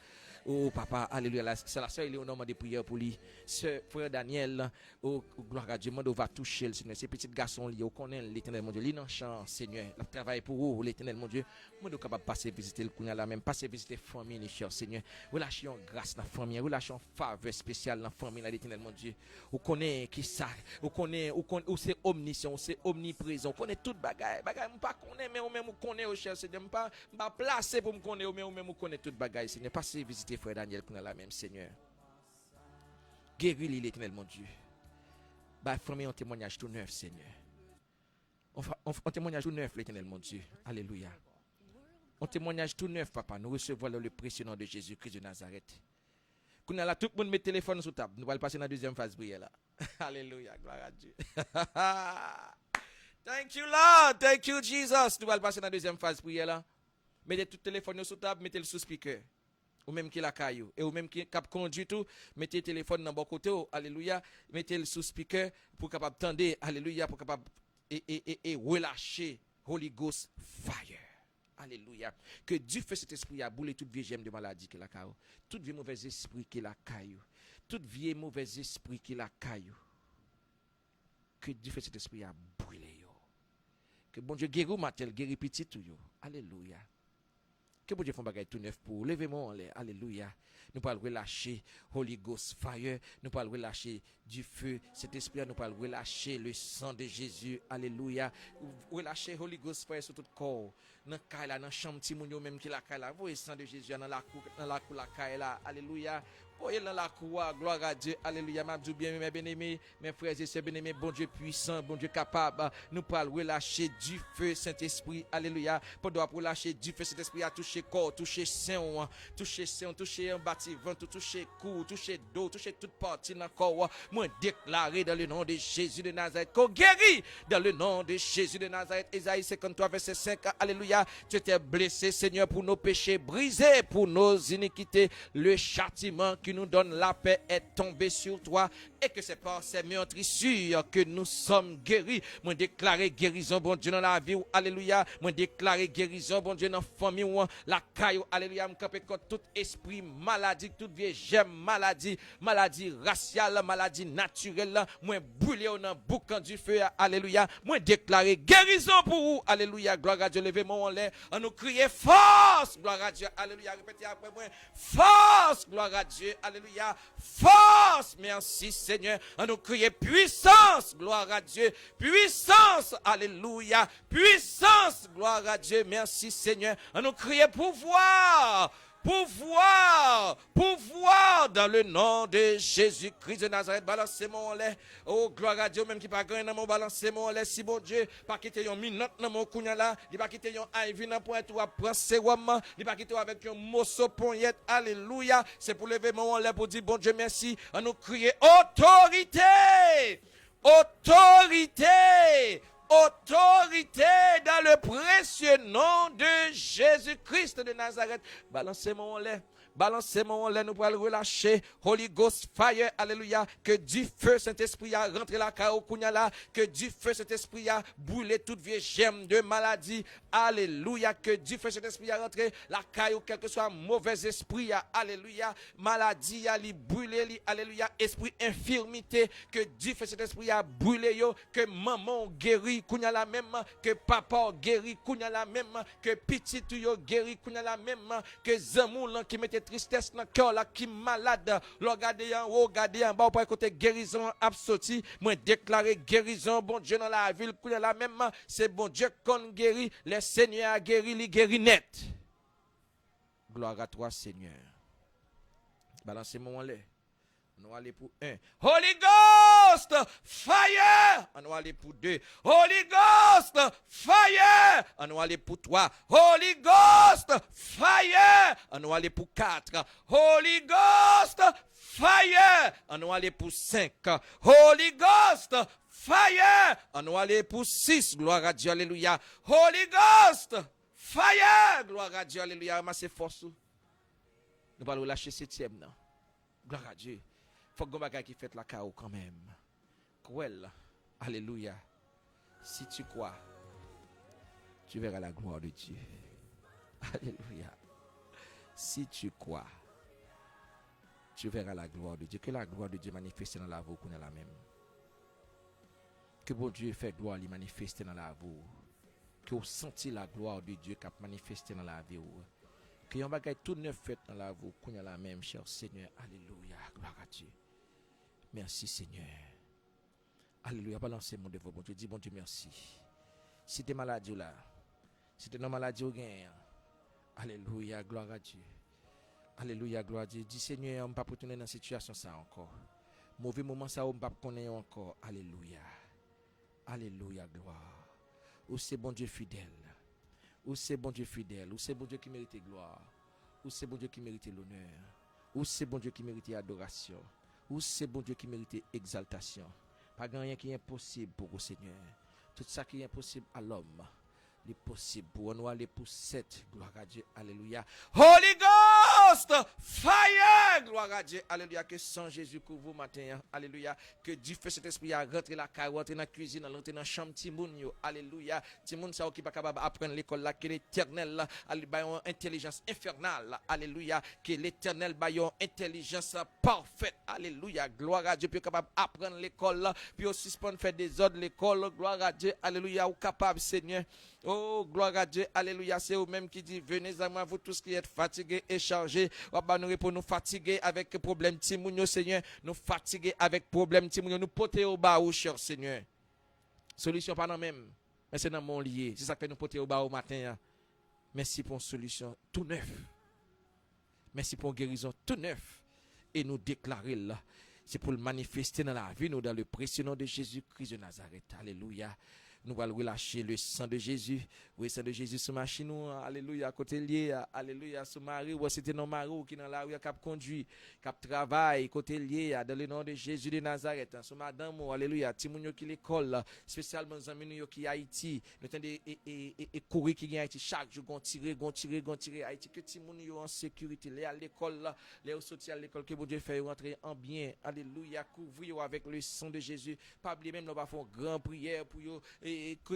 Oh papa, alléluia. C'est la sœur Léonore m'a des prières pour lui. Ce frère Daniel, oh gloire à Dieu, on va toucher le Seigneur. Ces petits garçons liés, on connaît l'éternel mon Dieu. Ils n'en chant, Seigneur. Le travail pour vous, l'éternel mon Dieu. Moi, je suis capable de passer visiter le Kounia là même, passer visiter la famille, cher Seigneur. Relâchons grâce dans la famille, relâchons faveur spéciale dans la famille, l'éternel mon Dieu. On connaît qui ça, on connaît, c'est omniscient, c'est omniprésent, on connaît toute bagaille. Bagaille, on pas connaît, mais on même connaît, cher Seigneur. On pas placer pour me connaître, mais on même connaît toute bagaille, Seigneur. Passez visiter frère Daniel qu'on a la même Seigneur. Guéris l'éternel mon Dieu. Bah famille un témoignage tout neuf Seigneur. On témoignage tout neuf l'éternel mon Dieu. Alléluia. On témoignage tout neuf papa. Nous recevons le précieux nom de Jésus-Christ de Nazareth. Qu'on a là tout le monde met téléphone sur table. Nous allons passer dans la deuxième phase prière là. Alléluia, gloire à Dieu. Thank you Lord, thank you Jesus. Nous allons passer dans la deuxième phase prière là. Mettez tout le téléphone sur table, mettez le sous speaker. Ou même qui la caillou et ou même qui cap conduit tout, mettez le téléphone dans bon côté, alléluia, mettez le sous speaker pour capable tendre, alléluia, pour capable et relâcher Holy Ghost fire. Alléluia. Que Dieu fait cet esprit à bouler toute vieille gemme de maladie qui la caillou, toute vieille mauvais esprit qui la caillou, toute vieille mauvais esprit qui la caillou. Que Dieu fait cet esprit à brûler yo. Que bon Dieu guérit matel, guérit petit tout yo. Alléluia. Que bon Dieu fasse un bagage tout neuf pour levez-moi en l'air. Alléluia. Nous parlons relâcher Holy Ghost fire. Nous parlons relâcher du feu. Cet esprit, nous parlons relâcher le sang de Jésus. Alléluia. Relâcher Holy Ghost fire sur tout corps. Dans la dans chambre ti moun yo même qui la caille là. Voyez le sang de Jésus dans la cour la caille là. Alléluia. Voyez dans la cour, gloire à Dieu. Alléluia. M'abdou bien mes bien-aimés, mes frères et sœurs bien-aimés, bon Dieu puissant, bon Dieu capable. Nous parlons relâcher du feu Saint-Esprit. Alléluia. Pour relâcher du feu Saint-Esprit à toucher corps, toucher sein, toucher un bâtiment, toucher cou, toucher dos, toucher toute partie dans le corps. Moi déclarer dans le nom de Jésus de Nazareth qu'on guérit dans le nom de Jésus de Nazareth. Ésaïe 53 verset 5. Alléluia. Tu étais blessé Seigneur pour nos péchés, brisé pour nos iniquités. Le châtiment qui nous donne la paix est tombé sur toi et que c'est par ces meurtrissures que nous sommes guéris. Moi déclarer guérison bon Dieu dans la vie. Alléluia. Moi déclarer guérison bon Dieu dans la famille ou la caille. Alléluia. Me camper contre tout esprit maladie, toute vieille gemme maladie raciale, maladie naturelle. Moi brûler dans boucan du feu. Alléluia. Moi déclarer guérison pour vous. Alléluia. Gloire à Dieu. Levez-moi en l'air. On nous crier force. Gloire à Dieu. Alléluia. Répétez après moi. Force. Gloire à Dieu. Alléluia. Force. Merci Seigneur. On nous crier puissance. Gloire à Dieu. Puissance. Alléluia. Puissance. Gloire à Dieu. Merci Seigneur. On nous crier pouvoir. Pouvoir dans le nom de Jésus-Christ de Nazareth. Balancez-moi en l'air. Oh, gloire à Dieu, même qui pas gagné dans mon balancez-moi en l'air. Si bon Dieu, pas quitter un minute dans mon kounya là, il pas quitter un ivy dans point ou à prendre sérum, il pas quitter avec un morceau poignette. Alléluia. C'est pour lever mon en l'air pour dire bon Dieu merci. On nous crier autorité. Autorité dans le précieux nom de Jésus-Christ de Nazareth. Balancez-moi en l'air. Balancez-moi en l'air, nous pourrons relâcher. Holy Ghost fire, alléluia. Que du feu Saint-Esprit a rentré la cao là. Que du feu Saint-Esprit a brûlé toute vieille gemme de maladie. Alléluia. Que du feu Saint-Esprit a rentré la caillou, quel que soit mauvais esprit. Alléluia. Maladie a li brûlé, alléluia. Esprit infirmité. Que du feu Saint-Esprit a brûlé yo. Que maman guérit, kounya la même. Que papa guérit, kounya la même. Que petit yo guérit, kounya la même. Que zamou qui mettait tristesse dans le cœur là qui malade, regardez en haut, regardez en bas pour écouter guérison absolue. Moi déclarer guérison bon Dieu dans la ville, la même c'est bon Dieu qu'on guérit, le Seigneur a guéri, il guérit net. Gloire à toi Seigneur. Balancez-moi en l'air. On va aller pour 1. Holy Ghost, fire. On va aller pour 2. Holy Ghost, fire. On va aller pour 3. Holy Ghost, fire. On va aller pour 4. Holy Ghost, fire. On va aller pour 5. Holy Ghost, fire. On va aller pour 6. Gloire à Dieu, alléluia. Holy Ghost, fire. Gloire à Dieu, alléluia. Amassez force. Nous allons lâcher 7e. Gloire à Dieu. Faut que bagay qui fait la chaos quand même. Cruel. Alléluia. Si tu crois, tu verras la gloire de Dieu. Alléluia. Si tu crois, tu verras la gloire de Dieu. Que la gloire de Dieu manifeste dans la vie qu'on est la même. Que bon Dieu fait gloire lui manifester dans la vie. Que vous sentez la gloire de Dieu qui a manifesté dans la vie. Que yon bagay tout neuf fait dans la vie qu'on est la même, cher Seigneur. Alléluia. Gloire à Dieu. Merci Seigneur. Alléluia. Balancez mon devant. Bon Dieu, dis bon Dieu merci. Si t'es malade là, si t'es non malade ou gain. Alléluia. Gloire à Dieu. Alléluia. Gloire à Dieu. Dis Seigneur, on ne peut pas retourner dans cette situation ça encore. Mauvais moment ça, on ne peut pas connaître encore. Alléluia. Alléluia. Gloire. Ou c'est bon Dieu fidèle. Ou c'est bon Dieu fidèle. Ou c'est bon Dieu qui mérite gloire. Ou c'est bon Dieu qui mérite l'honneur. Ou c'est bon Dieu qui mérite adoration. Ou c'est bon Dieu qui mérite exaltation. Pas rien qui est impossible pour le Seigneur. Tout ça qui est impossible à l'homme, il est possible pour nous aller pour cette. Gloire à Dieu. Alléluia. Holy Ghost, fire. Gloire à Dieu. Alléluia. Que sang Jésus couvre vous matin. Alléluia. Que Dieu fait cet esprit à rentrer la caille, rentrer dans la cuisine, rentrer dans la chambre Timoun. Alléluia. Timoun ça qui pas capable d'apprendre l'école là, que l'éternel là, une intelligence infernale. Alléluia. Que l'éternel ba une intelligence parfaite. Alléluia. Gloire à Dieu. Puis capable d'apprendre l'école là, puis aussi suspendre faire des ordres l'école. Gloire à Dieu. Alléluia. Ou capable Seigneur. Oh, gloire à Dieu, alléluia, c'est vous-même qui dit, venez à moi, vous tous qui êtes fatigués et chargés. Nous pour nous fatiguer avec problème Timounio, Seigneur. Nous fatiguer avec problème Timounio. Nous porter au bas, cher Seigneur. Solution pas dans même, mais c'est dans mon lié. C'est ça que fait nous porter au bas au matin. Merci pour une solution tout neuf. Merci pour une guérison tout neuf. Et nous déclarer là. C'est pour le manifester dans la vie, nous, dans le précieux nom de Jésus-Christ de Nazareth. Alléluia. Nous allons relâcher le sang de Jésus. Oui, le sang de Jésus sur ma chine. Alléluia. Côté lié. Alléluia. Sur Marie. Oui, c'était nos maris qui dans la rue qui conduit, qui travaille. Côté lié. Dans le nom de Jésus de Nazareth. Sur madame. Alléluia. Timounio qui l'école. Spécialement nos amis qui Haïti. Nous avons des courir qui Haïti. Chaque jour, gon tirer Haïti. Que Timounio en sécurité. Les à l'école. Les sortir à l'école. Que bon Dieu fait rentrer en bien. Alléluia. Couvrir avec le sang de Jésus. Pas oublier même, nous allons faire une grande prière pour eux. Et que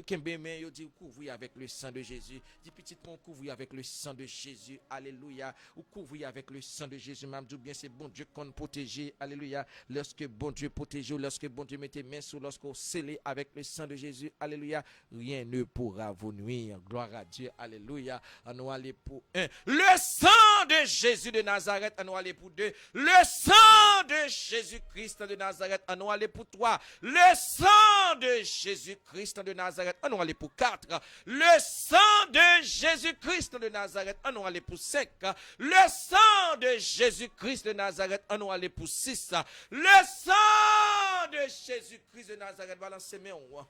dit couvrir avec le sang de Jésus. Dis petit pont couvrir avec le sang de Jésus. Alléluia. Ou couvrir avec le sang de Jésus. Même bien c'est bon Dieu qu'on protège. Alléluia. Lorsque bon Dieu protège, lorsque bon Dieu mette main sur, lorsqu'on scellé avec le sang de Jésus. Alléluia. Rien ne pourra vous nuire. Gloire à Dieu. Alléluia. On nous aller pour un. Le sang de Jésus de Nazareth. On nous aller pour deux. Le sang de Jésus-Christ de Nazareth. On nous aller pour trois. Le sang de Jésus-Christ de Nazareth, on va aller pour 4. Le sang de Jésus-Christ de Nazareth, on va aller pour 5. Le sang de Jésus-Christ de Nazareth, on va aller pour 6. Le sang de Jésus-Christ de Nazareth, balancez mes mains.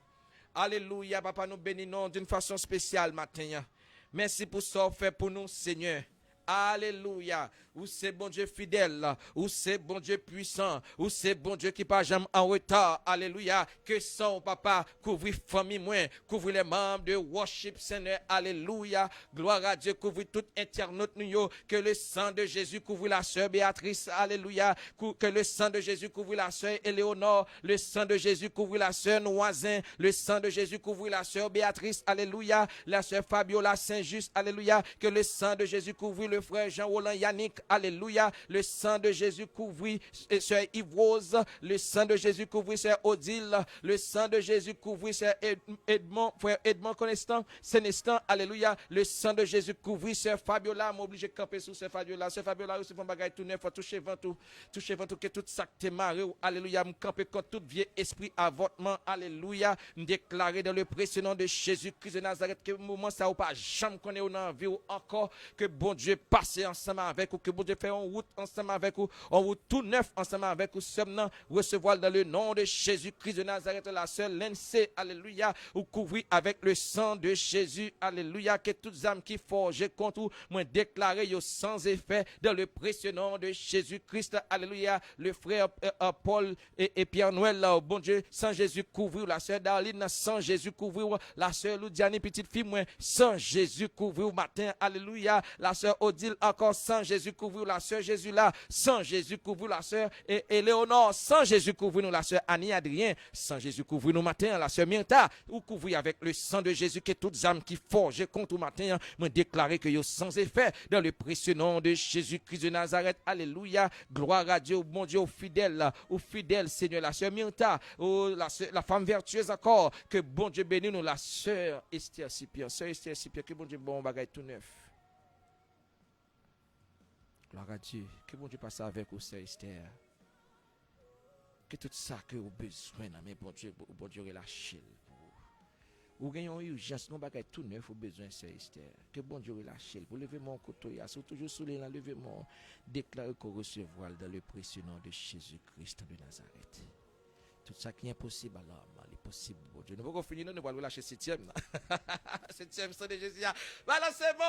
Alléluia, papa, nous bénissons d'une façon spéciale matin. Merci pour ça fait pour nous, Seigneur. Alléluia. Ou c'est bon Dieu fidèle, ou c'est bon Dieu puissant, ou c'est bon Dieu qui pas jamais en retard. Alléluia. Que son papa couvre famille moins, couvre les membres de worship Seigneur. Alléluia. Gloire à Dieu, couvre tout internaute nous. Que le sang de Jésus couvre la sœur Béatrice. Alléluia. Que le sang de Jésus couvre la sœur Éléonore. Le sang de Jésus couvre la sœur Noisin. Le sang de Jésus couvre la sœur Béatrice. Alléluia. La sœur Fabiola Saint-Just. Alléluia. Que le sang de Jésus couvre le frère Jean-Roland Yannick. Alléluia. Le sang de Jésus couvre sœur Yves-Rose. Le sang de Jésus couvre sœur Odile. Le sang de Jésus couvre sœur Edmond, frère Edmond Conestan, Sénestan. Alléluia. Le sang de Jésus couvre sœur Fabiola. M'oblige de camper sous sœur Fabiola. Sœur Fabiola, c'est un bagage tout neuf. Toucher vent tout. Toucher vent tout. Que tout ça te marre. Alléluia. M'camper contre tout vieux esprit avortement. Alléluia. M'déclarer dans le précieux nom de Jésus-Christ de Nazareth que moment ça ou pas jamais connaît ou dans vie ou encore que bon Dieu passe ensemble avec ou que bon Dieu fait en route ensemble avec ou en route tout neuf ensemble avec ou seulement recevoir dans le nom de Jésus-Christ de Nazareth la seule l'NC. Alléluia. Ou couvrir avec le sang de Jésus. Alléluia. Que toutes âmes qui forgent contre ou moi déclarer yo sans effet dans le précieux nom de Jésus-Christ. Alléluia. Le frère Paul et Pierre-Noël là, bon Dieu, sans Jésus couvrir la sœur Darline, sans Jésus couvrir la sœur Loudiane, petite fille moi, sans Jésus couvrir au matin. Alléluia. La sœur Odile encore, sans Jésus, couvre la sœur Jésus là, sans Jésus, couvre la sœur et Léonore, sans Jésus, couvre nous la sœur Annie Adrien, sans Jésus, couvre nous matin, la sœur Myrta, ou couvrir avec le sang de Jésus, que toutes âmes qui forgent contre au matin, me déclarer que yo sans effet, dans le précieux nom de Jésus-Christ de Nazareth, alléluia, gloire à Dieu, mon Dieu, au fidèle Seigneur, la sœur Myrta, la femme vertueuse encore, que bon Dieu bénisse nous, la sœur Esther Sipia, que bon Dieu bon bagaille tout neuf. Gloire à Dieu, que bon Dieu passe avec vous, sœur Esther. Que tout ça que vous avez besoin, mais bon Dieu relâche. Ou gagnez une urgence, non bagaille tout neuf, vous besoin, sœur Esther. Que bon Dieu relâche. Pour lever mon côté, surtout toujours sous les lever mon, déclarer qu'on recevra dans le précieux nom de Jésus-Christ de Nazareth. Tout ça qui est impossible, alors, il est possible, bon Dieu. Nous pouvons finir, nous allons lâcher septième. Septième, sang de Jésus. Voilà, c'est bon.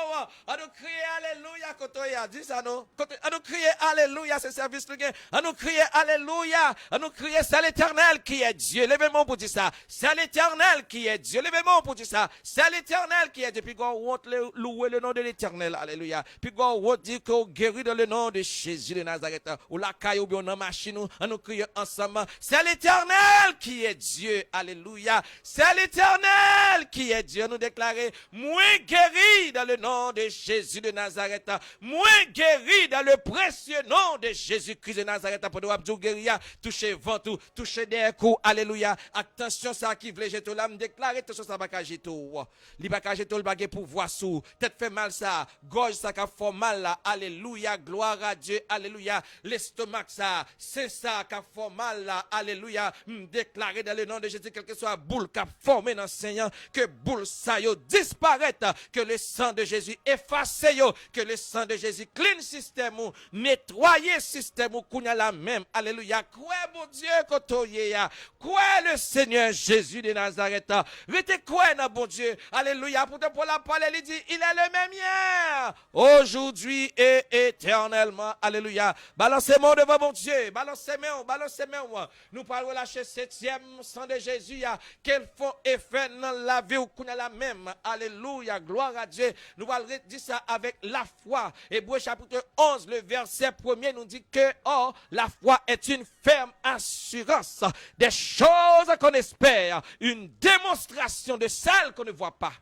On nous crie Alléluia quand on y a dit ça, non? On nous crie Alléluia, c'est service le gain. On nous crie Alléluia. On nous crie c'est l'Éternel qui est Dieu. Levez-moi pour dire ça. C'est l'Éternel qui est Dieu. Levez-moi pour dire ça. C'est l'Éternel qui est Dieu. Puis on louer le nom de l'Éternel. Alléluia. Puis on dit qu'on guérit dans le nom de Jésus de Nazareth. Ou la caille ou bien dans la machine. On nous crie ensemble. C'est l'Éternel qui est Dieu. Alléluia. C'est l'Éternel qui est Dieu. Nous déclarer, moi guéri dans le nom de Jésus de Nazareth. Moi guéri dans le précieux nom de Jésus-Christ de Nazareth. Pour nous abdou guérir, toucher vent tout, toucher des coups. Alléluia. Attention ça qui voulait jeter l'âme déclarer attention ça va jeter tout. Li va jeter le bagage pour voir sous. Tête fait mal ça, gorge ça qui fait mal là. Alléluia. Gloire à Dieu. Alléluia. L'estomac ça, c'est ça qui fait mal là. Alléluia. Déclarer dans le nom de Jésus, quel que soit boule qui a formé dans le Seigneur, que boule ça yo disparaisse, que le sang de Jésus efface yo, que le sang de Jésus clean système ou nettoyer système ou kounya la même. Alléluia. Quoi mon Dieu kotoye ya. Quoi le Seigneur Jésus de Nazareth. Rete quoi dans bon Dieu. Alléluia. Pour la parole il dit il est le même hier, aujourd'hui et éternellement. Alléluia. Balancez-moi devant mon Dieu. Balancez-moi. Nous parlons lâcher septième sang de Jésus, qu'elle font effet dans la vie ou qu'on a la même. Alléluia, gloire à Dieu. Nous allons dire ça avec la foi. Hébreux chapitre 11, le verset 1er nous dit que, oh, la foi est une ferme assurance des choses qu'on espère, une démonstration de celles qu'on ne voit pas.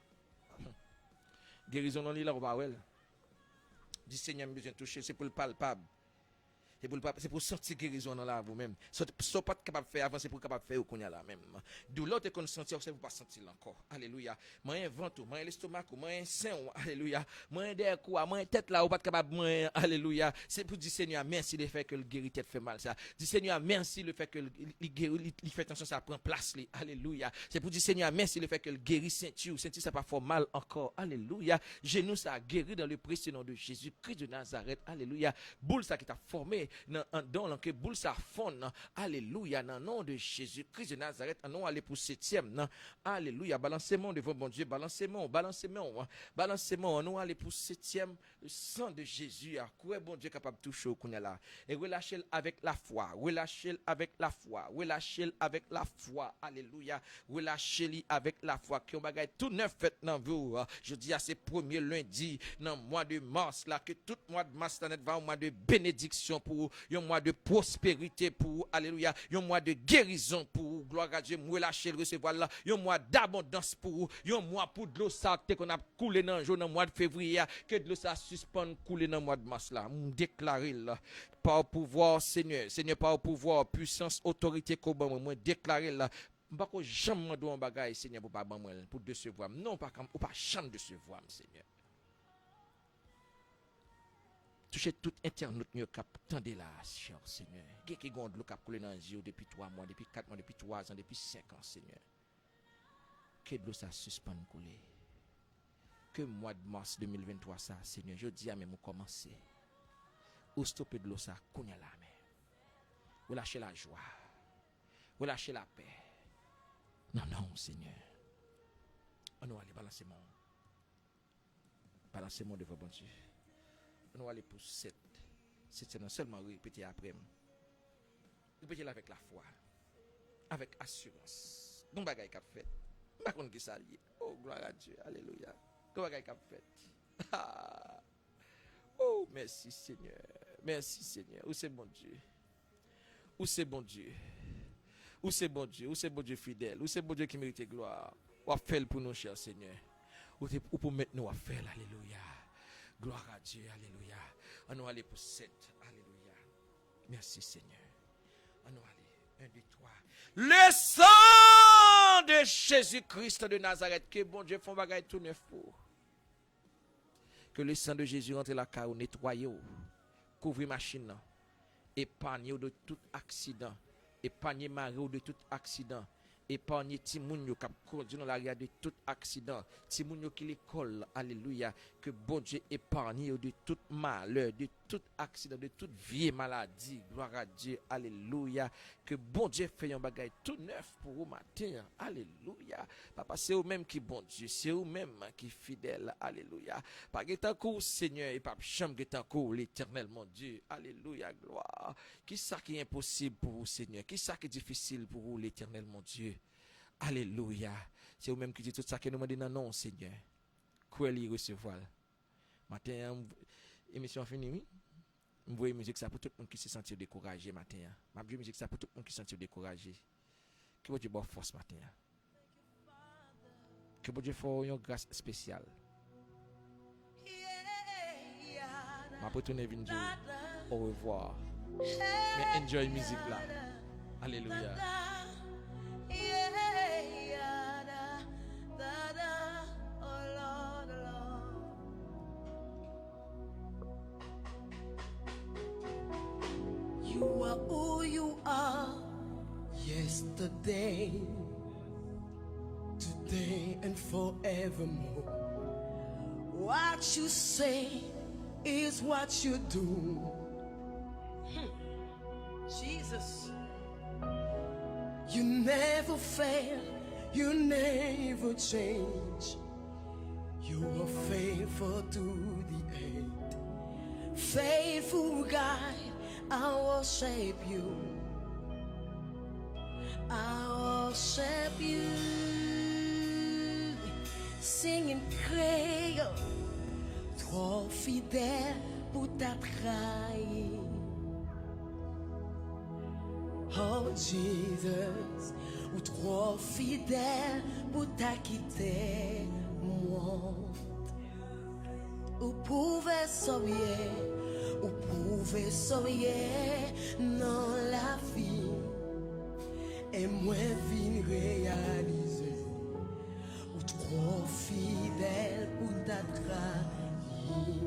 Guérison non là au bawel. Dit Seigneur, besoin de toucher, c'est pour le palpable. C'est pour sortir guérison dans la vous-même. Ce n'est pas capable de faire avant, c'est pour capable de faire qu'on y a là même. Douleur te qu'on sentir, c'est pour pas sentir encore. Alléluia. Moi un ventre, moi l'estomac, moi un sein, alléluia. Moi un derrière quoi, moi tête là ou pas capable moi, alléluia. C'est pour dire Seigneur merci le fait que le guéri tête fait mal ça. Dis Seigneur merci le fait que il guéri, il fait attention ça prend place li. Alléluia. C'est pour dire Seigneur merci le fait que le guéri ceinture ça pas fort mal encore. Alléluia. Genou ça guéri dans le précieux nom de Jésus-Christ de Nazareth. Alléluia. Boule ça qui t'a formé dans que boule ça fonde. Alléluia. Dans le nom de Jésus-Christ de Nazareth, non aller pour septième. Alléluia. Balancez-moi devant mon Dieu. Balancez-moi. Non aller pour septième. Le sang de Jésus. Quoi bon Dieu capable de toucher au qu'on là. Et relâchez avec la foi. Relâchez avec la foi. Relâchez avec la foi. Alléluia. Relâchez avec la foi. Qui on bagaille tout neuf fait dans vous. Je dis à ces premiers lundis dans le mois de mars là que tout mois de mars va un mois de bénédiction pour un mois de prospérité pour alléluia, un mois de guérison pour gloire à Dieu, relâcher le recevoir là, un mois d'abondance pour un mois pour de l'eau ça qu'on a coulé dans le mois de février, que de l'eau ça suspend couler dans le mois de mars là, déclarer là par pouvoir Seigneur par pouvoir puissance autorité qu'on moi déclarer là pas que jamais doit un bagage Seigneur pour pas pour décevoir non pas comme ou pas chambre décevoir Seigneur. Touchez tout internaute qui attendez là, cher Seigneur. Qui gonde le cap couler dans les yeux depuis 3 mois, depuis 4 mois, depuis 3 ans, depuis 5 ans, Seigneur. Que de l'eau ça suspend couler. Que mois de mars 2023 ça, Seigneur, je dis à même commencer. Ou stopper de l'eau ça, kounya la mer. Ou lâcher la joie. Ou lâcher la paix. Non, Seigneur. On va aller balancer mon. Balancer mon devant bon Dieu. On va aller pour 7. C'est seulement répéter après. Répéter avec la foi. Avec assurance. Non bagaille qu'a fait. Pas contre qui ça lié. Oh gloire à Dieu. Alléluia. Comment bagaille qu'a fait. merci Seigneur. Merci Seigneur. Où c'est bon Dieu? Où c'est bon Dieu? Où c'est bon Dieu? Où c'est bon Dieu fidèle? Où c'est bon Dieu qui mérite gloire? Ou fait pour nous, cher Seigneur? Ou pour mettre nous à faire, alléluia. Gloire à Dieu, alléluia. On nous aller pour 7, alléluia. Merci Seigneur. On nous aller, 1, 2, 3. Le sang de Jésus-Christ de Nazareth, que bon Dieu font bagaille tout neuf pour. Que le sang de Jésus rentre la caille, nettoyer, couvrir machine, épargner de tout accident, épargner Marie de tout accident, épargner Timounio qui a conduit dans l'arrière de tout accident, Timounio qui l'école, alléluia, que bon Dieu épargne de tout malheur, de tout accident, de toute vieille maladie, gloire à Dieu, alléluia, que bon Dieu fait un bagage tout neuf pour vous matin, alléluia, papa c'est vous-même qui bon Dieu, c'est vous-même qui fidèle, alléluia, pas que tant que Seigneur et pas chambre que tant que l'éternel mon Dieu, alléluia, gloire, qui ça qui est impossible pour vous Seigneur, qui ça qui est difficile pour vous l'éternel mon Dieu, alléluia, c'est vous-même qui dit tout ça que nous demandons non Seigneur, quoi lui recevoir, matin, émission finie, oui? Je vois musique ça pour tout le monde qui se sent découragé matin. Je vois musique ça pour tout le monde qui se sent découragé. Que vous Dieu bonne force matin. Que vous Dieu fasse une grâce spéciale. Je vais retourner venir au revoir. Mais enjoy musique là. Alléluia. You are who you are, yesterday, today, and forevermore. What you say is what you do. Jesus, you never fail, you never change. You are faithful to the end, faithful God. I worship you. I worship you. Singing Creole, trop fidèle pour ta trahir. Oh Jesus, ou trop fidèle pour ta quitter. Moi, ou pouvez sauver. Ou pouvez sauver dans la vie et moi vin réaliser ou trop fidèle ou ta trahi.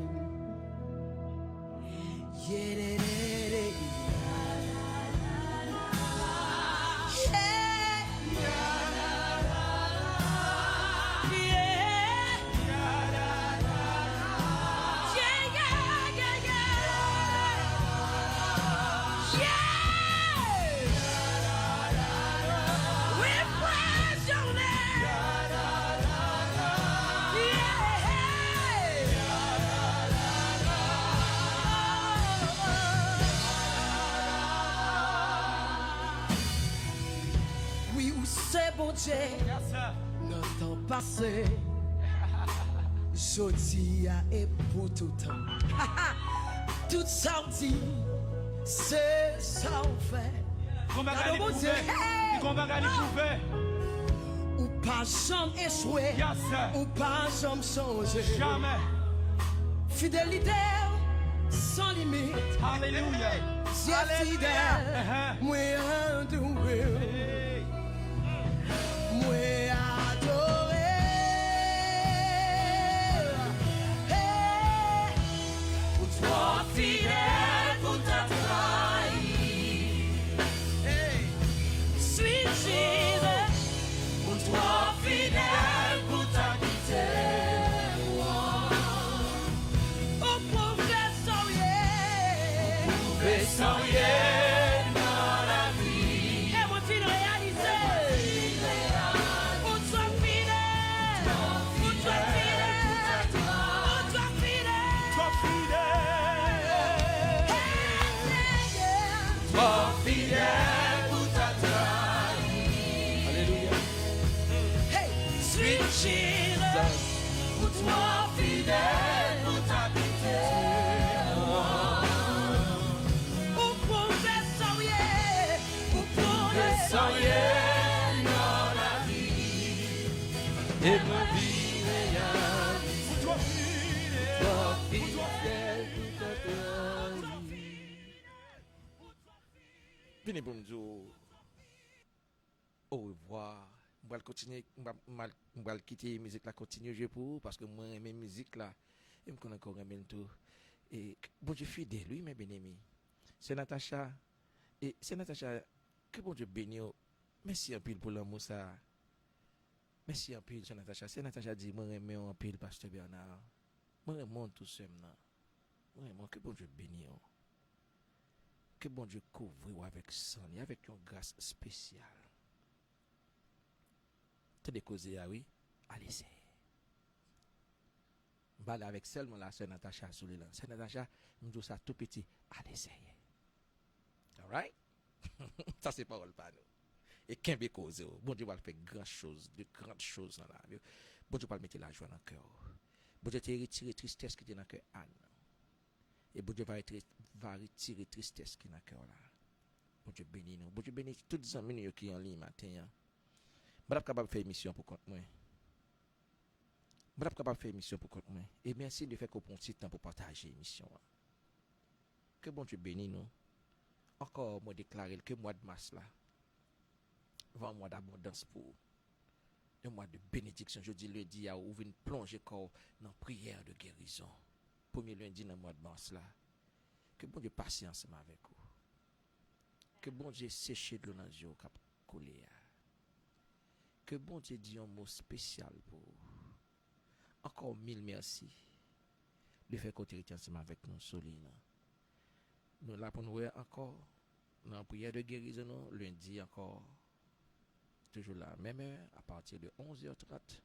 Notre temps passé, jodi et pour tout temps. Tout ça dit, c'est ça on fait. Combat gagne prouvé. Ou pas jamais échoué, ou pas jamais changé. Jamais. Fidélité sans limite. Alléluia. C'est fidèle, moi enduré. Fidèle pour ta trahir. Hey. Sweet Jesus, pour toi fidèle pour ta quitter. Au pauvre sourier dans la vie. Et moi fil réalisé. Pour toi fidèle, pour toi fidèle, pour toi fidèle, Toi fidèle. fidèle pour ta trahir. Alléluia. Hey, Sweet Jesus, pour toi fidèle pour ta quitter. Vini pour me dire au revoir. Je vais continuer, je vais quitter la musique là, continuer jouer pour vous parce que moi, mes musiques là, je me connais encore un tout. Et bon Dieu fidèle, lui, mes bien-aimés. C'est Natacha. Et c'est Natacha, que bon Dieu bénisse. Merci un peu pour l'amour ça. Merci un peu, c'est Natacha. C'est Natacha dit, moi, j'aime un peu le pasteur Bernard. Moi, j'aime tout seul. Moi, que bon Dieu bénisse. Que bon Dieu couvre avec sang, avec une grâce spéciale. Tu as des causes, oui? Allez, c'est. Je vais avec seulement la sœur Natacha sous le lance. Sœur Natacha, je me dis ça tout petit. Allez, c'est. Alright? Ça, c'est parole par nous. Et qu'un bé cause, bon Dieu va faire grandes choses dans la vie. Bon Dieu va mettre la joie dans le cœur. Bon Dieu va retirer tristesse qui est dans le cœur Anne. Et bon Dieu va retirer tristesse qui est dans le cœur là. Bon Dieu bénit nous. Bon Dieu bénit tous les amis qui sont en ligne matin. Je suis capable de faire émission pour compte moi. Je suis capable de faire émission pour compte moi. Et merci de faire qu'on prend petit temps pour partager l'émission. Que bon Dieu bénit nous. Encore moi déclarer que mois de mars là va un mois d'abondance pour un mois de bénédiction. Je dis lundi à ouvrir une plongée corps dans prière de guérison. Premier lundi dans le mois de mars là. Que bon Dieu patience avec vous. Que bon Dieu sécher de l'eau dans les yeux cap coller. Que bon Dieu dit un mot spécial pour vous. Encore mille merci de faire côté ensemble avec nous Soline. Nous là pour nous voir encore dans la prière de guérison lundi encore toujours la même heure à partir de 11h30.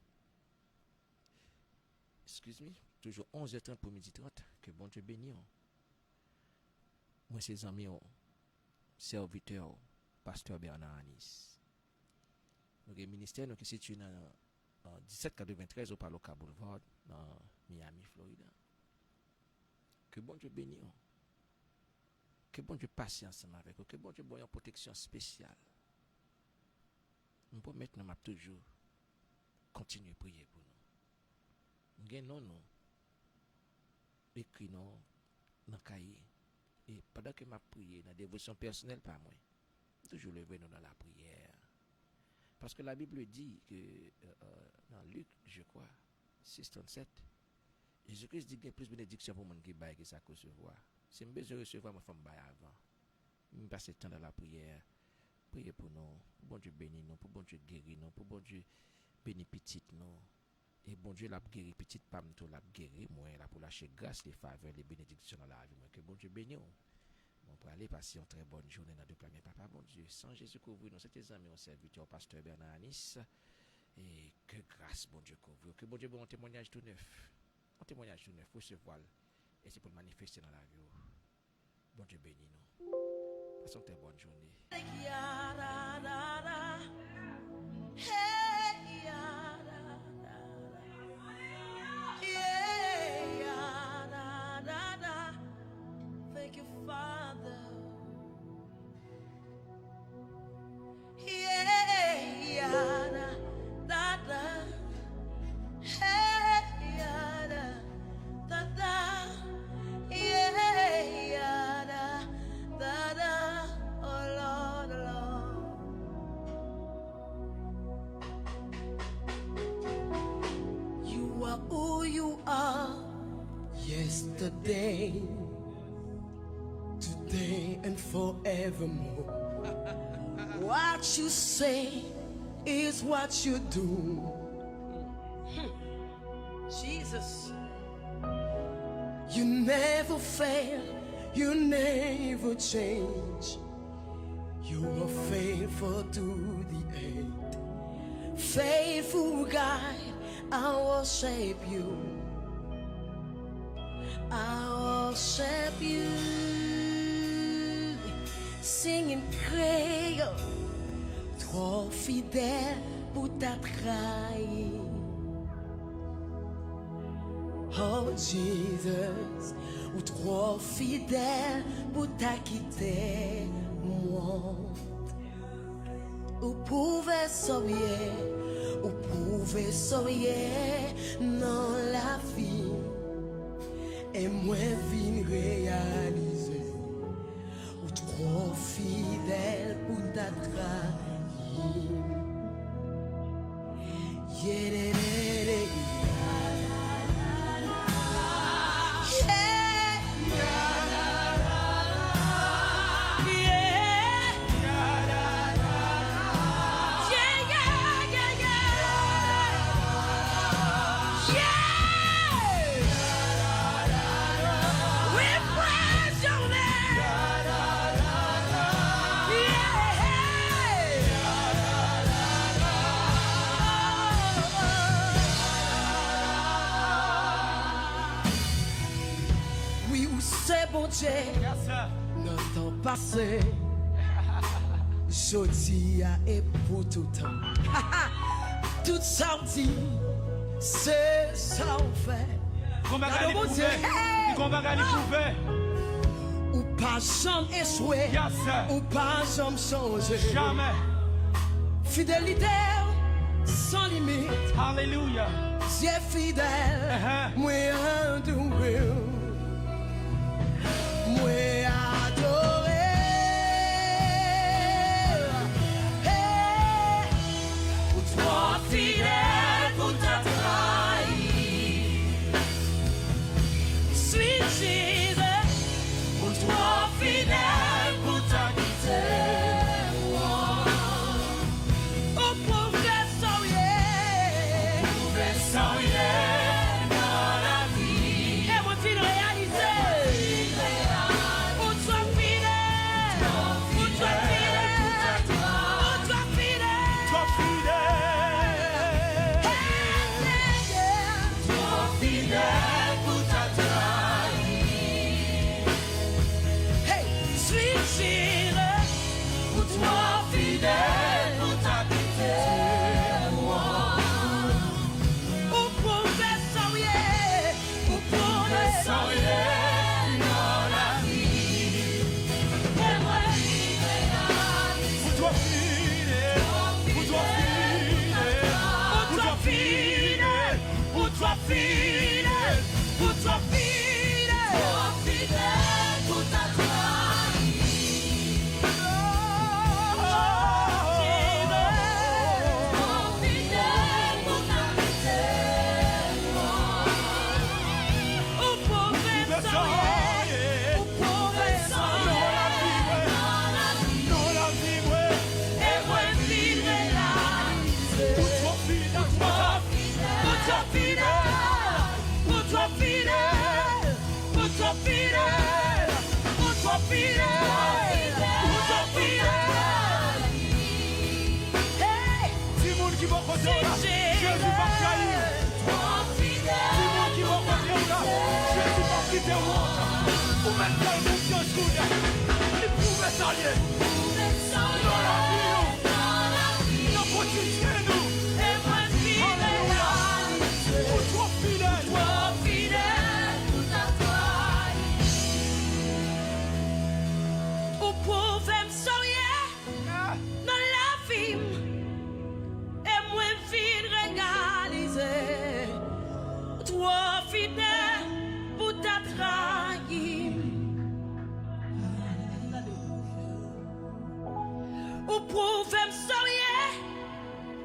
Excuse-moi, toujours 11h30 pour midi 30. Que bon Dieu bénisse. Moi ses amis serviteur pasteur Bernard Anis. Nous le ministère nous qui situé dans 1793 au Paloca Boulevard dans Miami, Florida. Que bon Dieu bénisse. Que bon Dieu patience avec vous. Que bon Dieu ait une protection spéciale. Nous pouvons maintenant toujours continuer à prier pour nous. Nous avons écrit dans le cahier. Et pendant que je prie dans la dévotion personnelle par moi, toujours lever nous dans la prière. Parce que la Bible dit que dans Luc, je crois, 6:37, Jésus-Christ dit qu'il y a plus de bénédiction pour les gens qui ça recevoir. Si je besoin de recevoir ma femme avant, je passe le temps dans la prière. Priez pour nous. Bon Dieu bénit nous. Pour bon Dieu guérir nous. Pour bon Dieu bénir petite nous. Et bon Dieu l'a guéri petite pam tout l'a guéri. Moi là pour lâcher grâce, les faveurs, les bénédictions dans la vie. Que bon Dieu bénisse nous. On peut aller passer une très bonne journée dans le premier papa. Bon Dieu, sans Jésus couvrir nous. C'était amis, on serviteur pasteur Bernard Anis. Et que grâce, bon Dieu couvre. Que bon Dieu bon témoignage tout neuf. Un témoignage tout neuf pour se voir. Et c'est pour le manifester dans la vie. Bon Dieu bénit nous. Passons une très bonne journée. Thank you, Father. Yeah, da, da, da. Hey, da, da, da. Yeah, da, da. Oh Lord, Lord. You are who you are. Yesterday, today, and forevermore. What you say is what you do. Jesus. You never fail, you never change. You are faithful to the end. Faithful God, I worship you. I worship you. Singing prayer, trop fidèle pour ta trahir. Oh Jesus, ou trop fidèle pour ta quitter moi. Ou pouvez sauver, ou pouvez sauver dans la vie. Et moi vine réaliser, ou trop fidèle passé, jodi et pour tout temps. Tout ça dit, c'est ça on fait. Combat gagné prouvé. Combat gagné prouvé. Ou pas jamais échoué. Yes, sir. Ou pas jamais changé. Jamais. Fidélité sans limite. Alléluia. Dieu fidèle. Moi adoré. Moi adoré. Pour toi fidèle, pour ta trahir. Sweet Jesus. Pour toi fidèle, pour ta quitter. Au pauvre sourier. Sans rien dans la vie. Et moi fil réalisé. Pour toi fidèle. Pour toi fidèle. Pour toi fidèle. Toi fidèle. Toi fidèle, pour ta trahir. Hey, sweet Jesus. Pour toi fidèle, pour ta quitter. Au pauvre sourier. Au pauvre Sans rien dans la vie. Et moi Pour toi fidèle. Pour toi fidèle. Pour toi fidèle. Pour toi fidèle. Pour toi fidèle. toi fidèle, pour ta trahir. Toi fidèle, pour ta quitter. Au pauvre sourier. Au pauvre sourier. Dans la vie, Dans la vie, ouais. et moi fidèle. Pour toi fidèle. Pour toi fidèle. Pour toi fidèle. Pour toi fidèle. Pour toi fidèle. Pour toi fidèle. Hey, Si moun qui va côté là, Jésus va trahir. Toi Si fidèle, moun qui va côté là, Jésus va quitter moi. Ou même dans le monde Juda, il pouvait s'allier. sans Dans la vie, rien dans la vie. nous protéger nous. et moi fidèle. Pour toi fidèle. Toi fidèle, pour ta trahir. Ou pauvre sourier. Dans la vie. Et moi vide régalisé. Toi fidèle. Pour ta trahir. Ou pauvre sourier.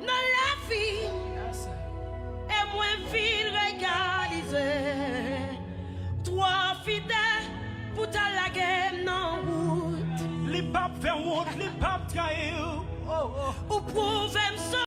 Dans la vie. Et moi vide régalisé. Toi fidèle. Pour ta laguer non route. Les papes faire honte, les papes trahir. Ou pauvre sourier.